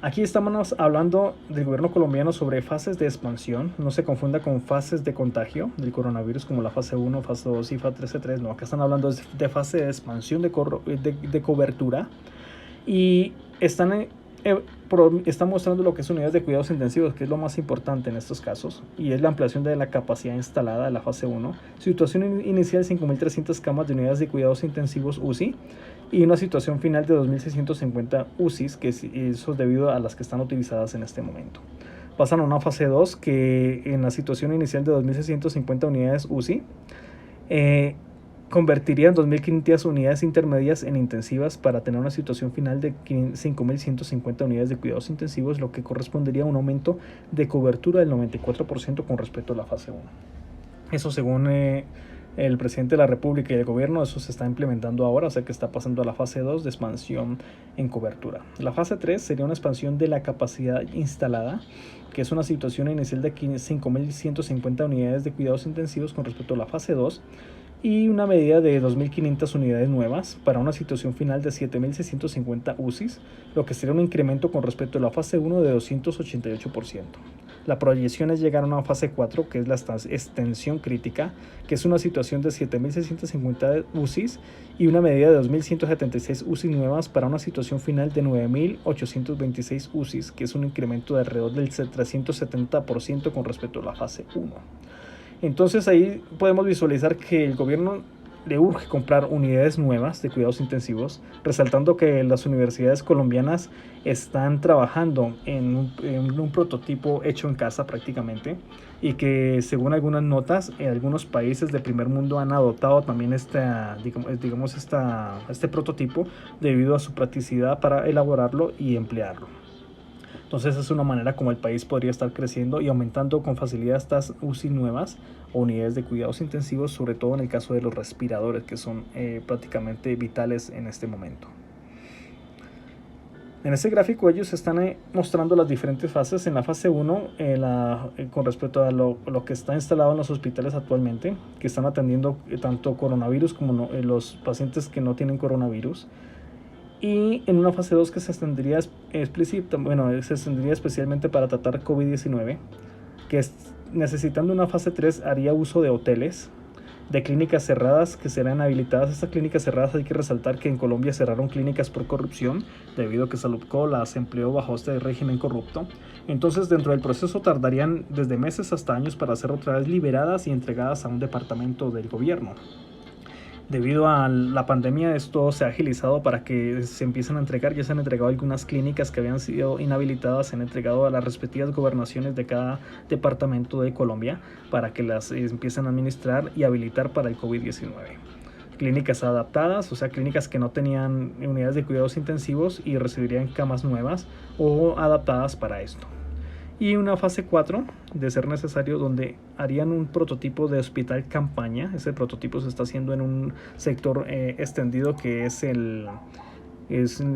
Aquí estamos hablando del gobierno colombiano sobre fases de expansión. No se confunda con fases de contagio del coronavirus como la fase 1, fase 2 y fase 3. No, acá están hablando de fase de expansión de cobertura. Y están mostrando lo que es unidades de cuidados intensivos, que es lo más importante en estos casos, y es la ampliación de la capacidad instalada de la fase 1. Situación inicial 5.300 camas de unidades de cuidados intensivos UCI y una situación final de 2.650 UCIs, que eso es debido a las que están utilizadas en este momento. Pasan a una fase 2 que en la situación inicial de 2.650 unidades UCI convertiría en 2.500 unidades intermedias en intensivas para tener una situación final de 5.150 unidades de cuidados intensivos, lo que correspondería a un aumento de cobertura del 94% con respecto a la fase 1. Eso según el presidente de la República y el gobierno, eso se está implementando ahora, o sea que está pasando a la fase 2 de expansión en cobertura. La fase 3 sería una expansión de la capacidad instalada, que es una situación inicial de 5.150 unidades de cuidados intensivos con respecto a la fase 2, y una medida de 2.500 unidades nuevas para una situación final de 7.650 UCIs, lo que sería un incremento con respecto a la fase 1 de 288%. La proyección es llegar a una fase 4, que es la extensión crítica, que es una situación de 7.650 UCIs y una medida de 2.176 UCIs nuevas para una situación final de 9.826 UCIs, que es un incremento de alrededor del 370% con respecto a la fase 1. Entonces ahí podemos visualizar que el gobierno le urge comprar unidades nuevas de cuidados intensivos, resaltando que las universidades colombianas están trabajando en un prototipo hecho en casa prácticamente, y que según algunas notas, algunos países de primer mundo han adoptado también este prototipo debido a su practicidad para elaborarlo y emplearlo. Entonces es una manera como el país podría estar creciendo y aumentando con facilidad estas UCI nuevas o unidades de cuidados intensivos, sobre todo en el caso de los respiradores, que son prácticamente vitales en este momento. En este gráfico ellos están mostrando las diferentes fases. En la fase 1, con respecto a lo que está instalado en los hospitales actualmente, que están atendiendo tanto coronavirus como los pacientes que no tienen coronavirus. Y en una fase 2 que se extendería especialmente para tratar COVID-19, que necesitando una fase 3 haría uso de hoteles, de clínicas cerradas que serán habilitadas. Estas clínicas cerradas, hay que resaltar que en Colombia cerraron clínicas por corrupción, debido a que Saludco las empleó bajo este régimen corrupto. Entonces dentro del proceso tardarían desde meses hasta años para ser otra vez liberadas y entregadas a un departamento del gobierno. Debido a la pandemia, esto se ha agilizado para que se empiecen a entregar. Ya se han entregado algunas clínicas que habían sido inhabilitadas, se han entregado a las respectivas gobernaciones de cada departamento de Colombia para que las empiecen a administrar y habilitar para el COVID-19. Clínicas adaptadas, o sea, clínicas que no tenían unidades de cuidados intensivos y recibirían camas nuevas o adaptadas para esto. Y una fase 4, de ser necesario, donde harían un prototipo de hospital campaña. Ese prototipo se está haciendo en un sector extendido que es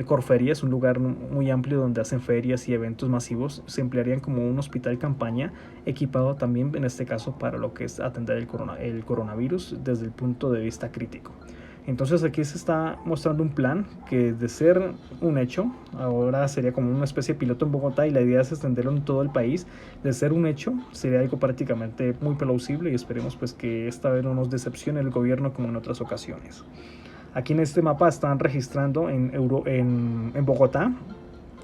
Corferia, es un lugar muy amplio donde hacen ferias y eventos masivos. Se emplearían como un hospital campaña, equipado también en este caso para lo que es atender el coronavirus desde el punto de vista crítico. Entonces aquí se está mostrando un plan que, de ser un hecho, ahora sería como una especie de piloto en Bogotá, y la idea es extenderlo en todo el país. De ser un hecho, sería algo prácticamente muy plausible, y esperemos pues que esta vez no nos decepcione el gobierno como en otras ocasiones. Aquí en este mapa están registrando en Bogotá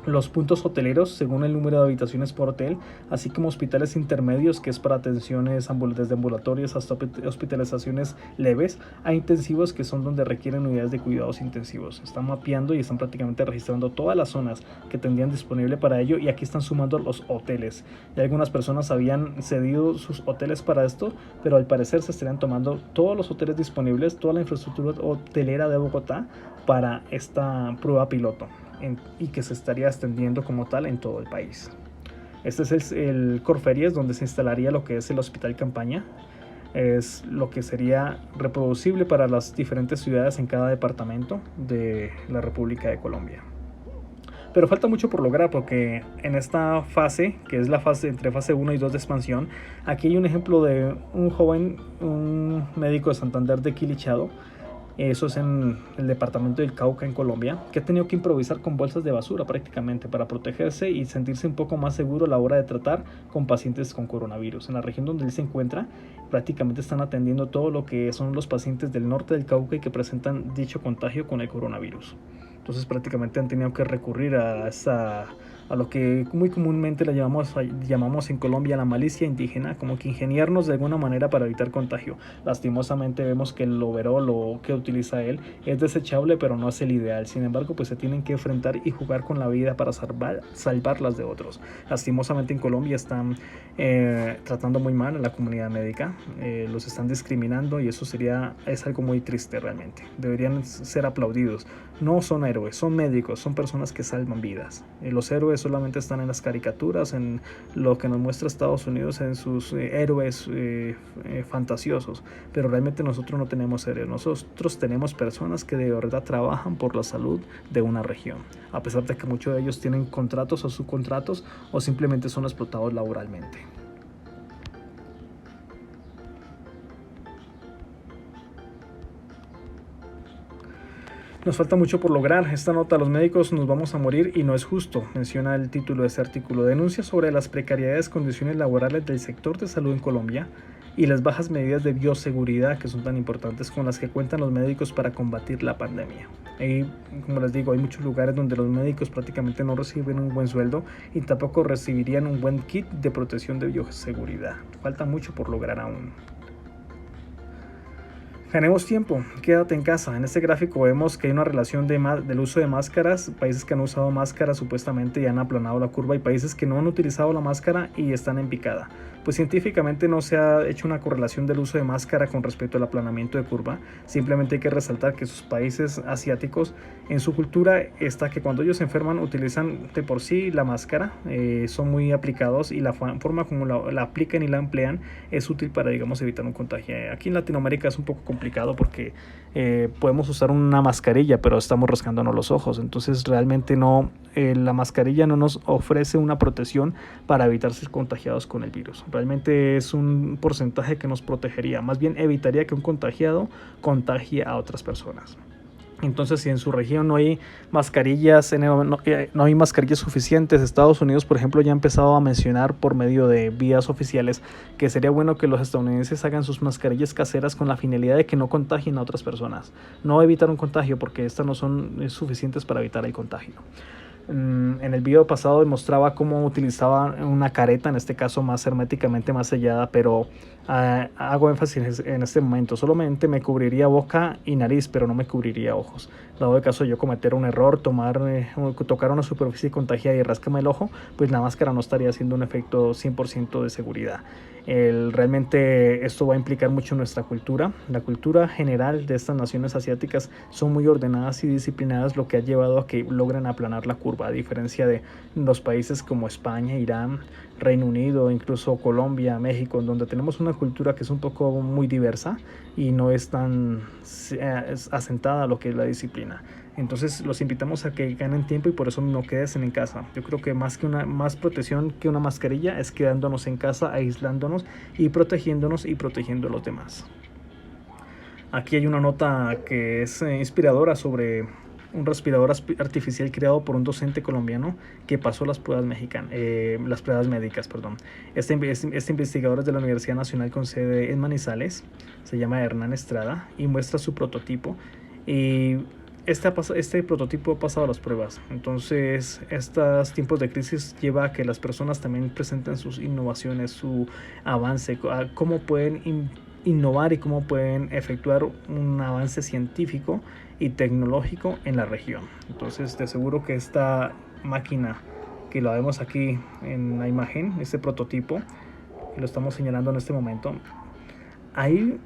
los puntos hoteleros según el número de habitaciones por hotel, así como hospitales intermedios, que es para atenciones desde ambulatorias hasta hospitalizaciones leves, a intensivos, que son donde requieren unidades de cuidados intensivos. Están mapeando y están prácticamente registrando todas las zonas que tendrían disponible para ello, y aquí están sumando los hoteles. Y algunas personas habían cedido sus hoteles para esto, pero al parecer se estarían tomando todos los hoteles disponibles, toda la infraestructura hotelera de Bogotá para esta prueba piloto, y que se estaría extendiendo como tal en todo el país. Este es el Corferias, donde se instalaría lo que es el hospital campaña. Es lo que sería reproducible para las diferentes ciudades en cada departamento de la República de Colombia. Pero falta mucho por lograr, porque en esta fase, que es la fase entre fase 1 y 2 de expansión, aquí hay un ejemplo de un joven, un médico de Santander de Quilichao. Eso es en el departamento del Cauca, en Colombia, que ha tenido que improvisar con bolsas de basura prácticamente para protegerse y sentirse un poco más seguro a la hora de tratar con pacientes con coronavirus. En la región donde él se encuentra, prácticamente están atendiendo todo lo que son los pacientes del norte del Cauca y que presentan dicho contagio con el coronavirus. Entonces prácticamente han tenido que recurrir a lo que muy comúnmente le llamamos en Colombia la malicia indígena, como que ingeniarnos de alguna manera para evitar contagio. Lastimosamente vemos que el overol que utiliza él es desechable, pero no es el ideal. Sin embargo, pues se tienen que enfrentar y jugar con la vida para salvarlas de otros. Lastimosamente en Colombia están tratando muy mal a la comunidad médica, los están discriminando, y eso es algo muy triste realmente. Deberían ser aplaudidos. No son héroes, son médicos, son personas que salvan vidas. Los héroes superhéroes solamente están en las caricaturas, en lo que nos muestra Estados Unidos, en sus héroes fantasiosos, pero realmente nosotros no tenemos héroes, nosotros tenemos personas que de verdad trabajan por la salud de una región, a pesar de que muchos de ellos tienen contratos o subcontratos o simplemente son explotados laboralmente. Nos falta mucho por lograr. Esta nota: los médicos nos vamos a morir y no es justo, menciona el título de este artículo. Denuncia sobre las precariedades condiciones laborales del sector de salud en Colombia y las bajas medidas de bioseguridad que son tan importantes con las que cuentan los médicos para combatir la pandemia. Y como les digo, hay muchos lugares donde los médicos prácticamente no reciben un buen sueldo y tampoco recibirían un buen kit de protección de bioseguridad. Falta mucho por lograr aún. Ganemos tiempo, quédate en casa. En este gráfico vemos que hay una relación del uso de máscaras, países que han usado máscaras supuestamente y han aplanado la curva, y países que no han utilizado la máscara y están en picada. Pues científicamente no se ha hecho una correlación del uso de máscara con respecto al aplanamiento de curva. Simplemente hay que resaltar que esos países asiáticos, en su cultura está que cuando ellos se enferman utilizan de por sí la máscara, son muy aplicados, y la forma como la aplican y la emplean es útil para, digamos, evitar un contagio. Aquí en Latinoamérica es un poco complicado porque podemos usar una mascarilla, pero estamos rascándonos los ojos, entonces realmente no, la mascarilla no nos ofrece una protección para evitar ser contagiados con el virus. Realmente es un porcentaje que nos protegería, más bien evitaría que un contagiado contagie a otras personas. Entonces, si en su región no hay mascarillas, no hay mascarillas suficientes, Estados Unidos, por ejemplo, ya ha empezado a mencionar por medio de vías oficiales que sería bueno que los estadounidenses hagan sus mascarillas caseras con la finalidad de que no contagien a otras personas. No evitar un contagio, porque estas no son suficientes para evitar el contagio. En el video pasado demostraba cómo utilizaba una careta, en este caso más herméticamente más sellada, pero hago énfasis en este momento: solamente me cubriría boca y nariz, pero no me cubriría ojos. Dado el caso de yo cometer un error, tocar una superficie contagiada y rascarme el ojo, pues la máscara no estaría haciendo un efecto 100% de seguridad. Realmente esto va a implicar mucho nuestra cultura. La cultura general de estas naciones asiáticas son muy ordenadas y disciplinadas, lo que ha llevado a que logren aplanar la curva, a diferencia de los países como España, Irán, Reino Unido, incluso Colombia, México, donde tenemos una cultura que es un poco muy diversa y no es tan asentada a lo que es la disciplina. Entonces los invitamos a que ganen tiempo y por eso no queden en casa. Yo creo que más protección que una mascarilla es quedándonos en casa, aislándonos y protegiéndonos y protegiendo a los demás. Aquí hay una nota que es inspiradora sobre un respirador artificial creado por un docente colombiano que pasó las pruebas médicas. Este investigador es de la Universidad Nacional con sede en Manizales, se llama Hernán Estrada y muestra su prototipo. Y este prototipo ha pasado las pruebas. Entonces, estos tiempos de crisis lleva a que las personas también presenten sus innovaciones, su avance, cómo pueden innovar y cómo pueden efectuar un avance científico y tecnológico en la región. Entonces, te aseguro que esta máquina que la vemos aquí en la imagen, este prototipo, que lo estamos señalando en este momento, ahí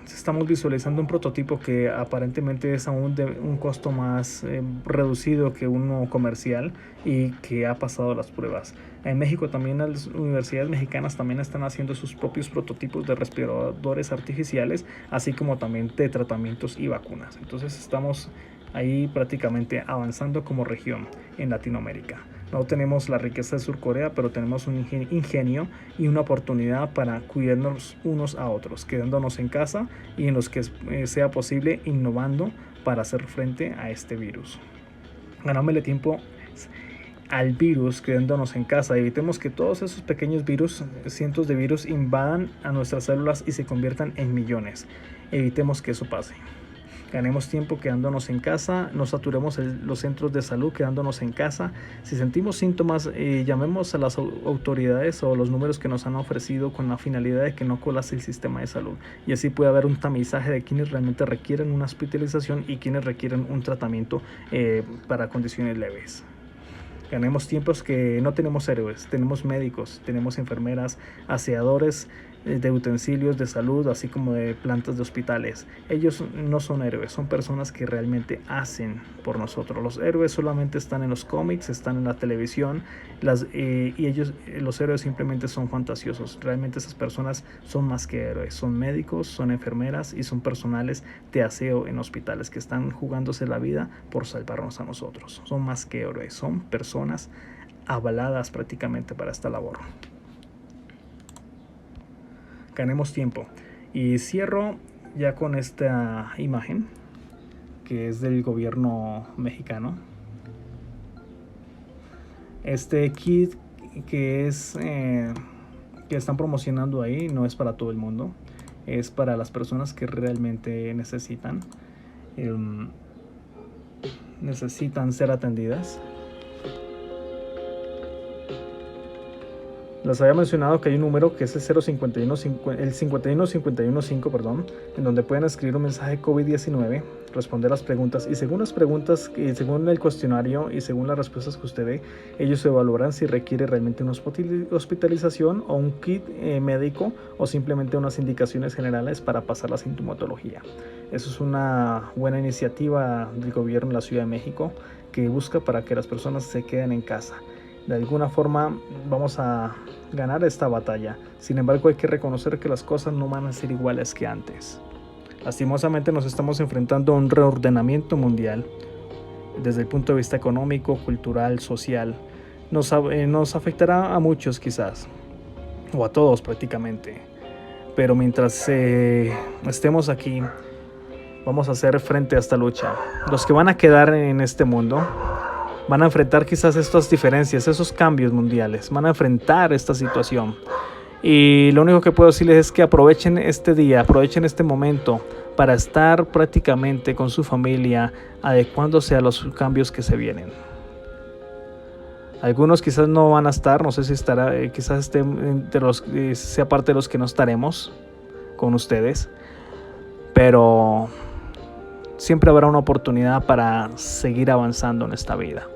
estamos visualizando un prototipo que aparentemente es aún de un costo más reducido que uno comercial y que ha pasado las pruebas. En México también las universidades mexicanas también están haciendo sus propios prototipos de respiradores artificiales, así como también de tratamientos y vacunas. Entonces estamos ahí prácticamente avanzando como región en Latinoamérica. No tenemos la riqueza de Surcorea, pero tenemos un ingenio y una oportunidad para cuidarnos unos a otros, quedándonos en casa y en los que sea posible innovando para hacer frente a este virus. Ganámosle tiempo al virus quedándonos en casa. Evitemos que todos esos pequeños virus, cientos de virus, invadan a nuestras células y se conviertan en millones. Evitemos que eso pase. Ganemos tiempo quedándonos en casa, no saturemos los centros de salud quedándonos en casa. Si sentimos síntomas, llamemos a las autoridades o los números que nos han ofrecido con la finalidad de que no colapse el sistema de salud. Y así puede haber un tamizaje de quienes realmente requieren una hospitalización y quienes requieren un tratamiento para condiciones leves. Ganemos tiempos que no tenemos héroes, tenemos médicos, tenemos enfermeras, aseadores, de utensilios de salud, así como de plantas de hospitales. Ellos no son héroes, son personas que realmente hacen por nosotros. Los héroes solamente están en los cómics, están en la televisión, y ellos, los héroes simplemente son fantasiosos. Realmente esas personas son más que héroes, son médicos, son enfermeras y son personales de aseo en hospitales que están jugándose la vida por salvarnos a nosotros. Son más que héroes, son personas avaladas prácticamente para esta labor. Ganemos tiempo. Y cierro ya con esta imagen que es del gobierno mexicano. Este kit que están promocionando ahí no es para todo el mundo, es para las personas que realmente necesitan ser atendidas. Les había mencionado que hay un número que es el 51515, perdón, en donde pueden escribir un mensaje COVID-19, responder las preguntas, y según las preguntas, y según el cuestionario y según las respuestas que usted dé, ellos evaluarán si requiere realmente una hospitalización o un kit médico o simplemente unas indicaciones generales para pasar la sintomatología. Eso es una buena iniciativa del gobierno de la Ciudad de México que busca para que las personas se queden en casa. De alguna forma vamos a ganar esta batalla. Sin embargo, hay que reconocer que las cosas no van a ser iguales que antes. Lastimosamente nos estamos enfrentando a un reordenamiento mundial desde el punto de vista económico, cultural, social. Nos afectará a muchos quizás, o a todos prácticamente. Pero mientras estemos aquí, vamos a hacer frente a esta lucha. Los que van a quedar en este mundo van a enfrentar quizás estas diferencias, esos cambios mundiales, van a enfrentar esta situación. Y lo único que puedo decirles es que aprovechen este día, aprovechen este momento para estar prácticamente con su familia, adecuándose a los cambios que se vienen. Algunos quizás no van a estar, no sé si estará, quizás esté sea parte de los que no estaremos con ustedes, pero siempre habrá una oportunidad para seguir avanzando en esta vida.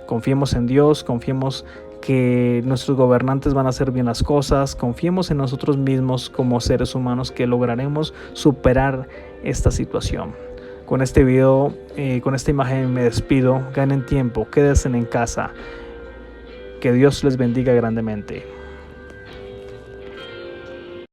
Confiemos en Dios, confiemos que nuestros gobernantes van a hacer bien las cosas, confiemos en nosotros mismos como seres humanos que lograremos superar esta situación. Con este video, con esta imagen me despido. Ganen tiempo, quédense en casa. Que Dios les bendiga grandemente.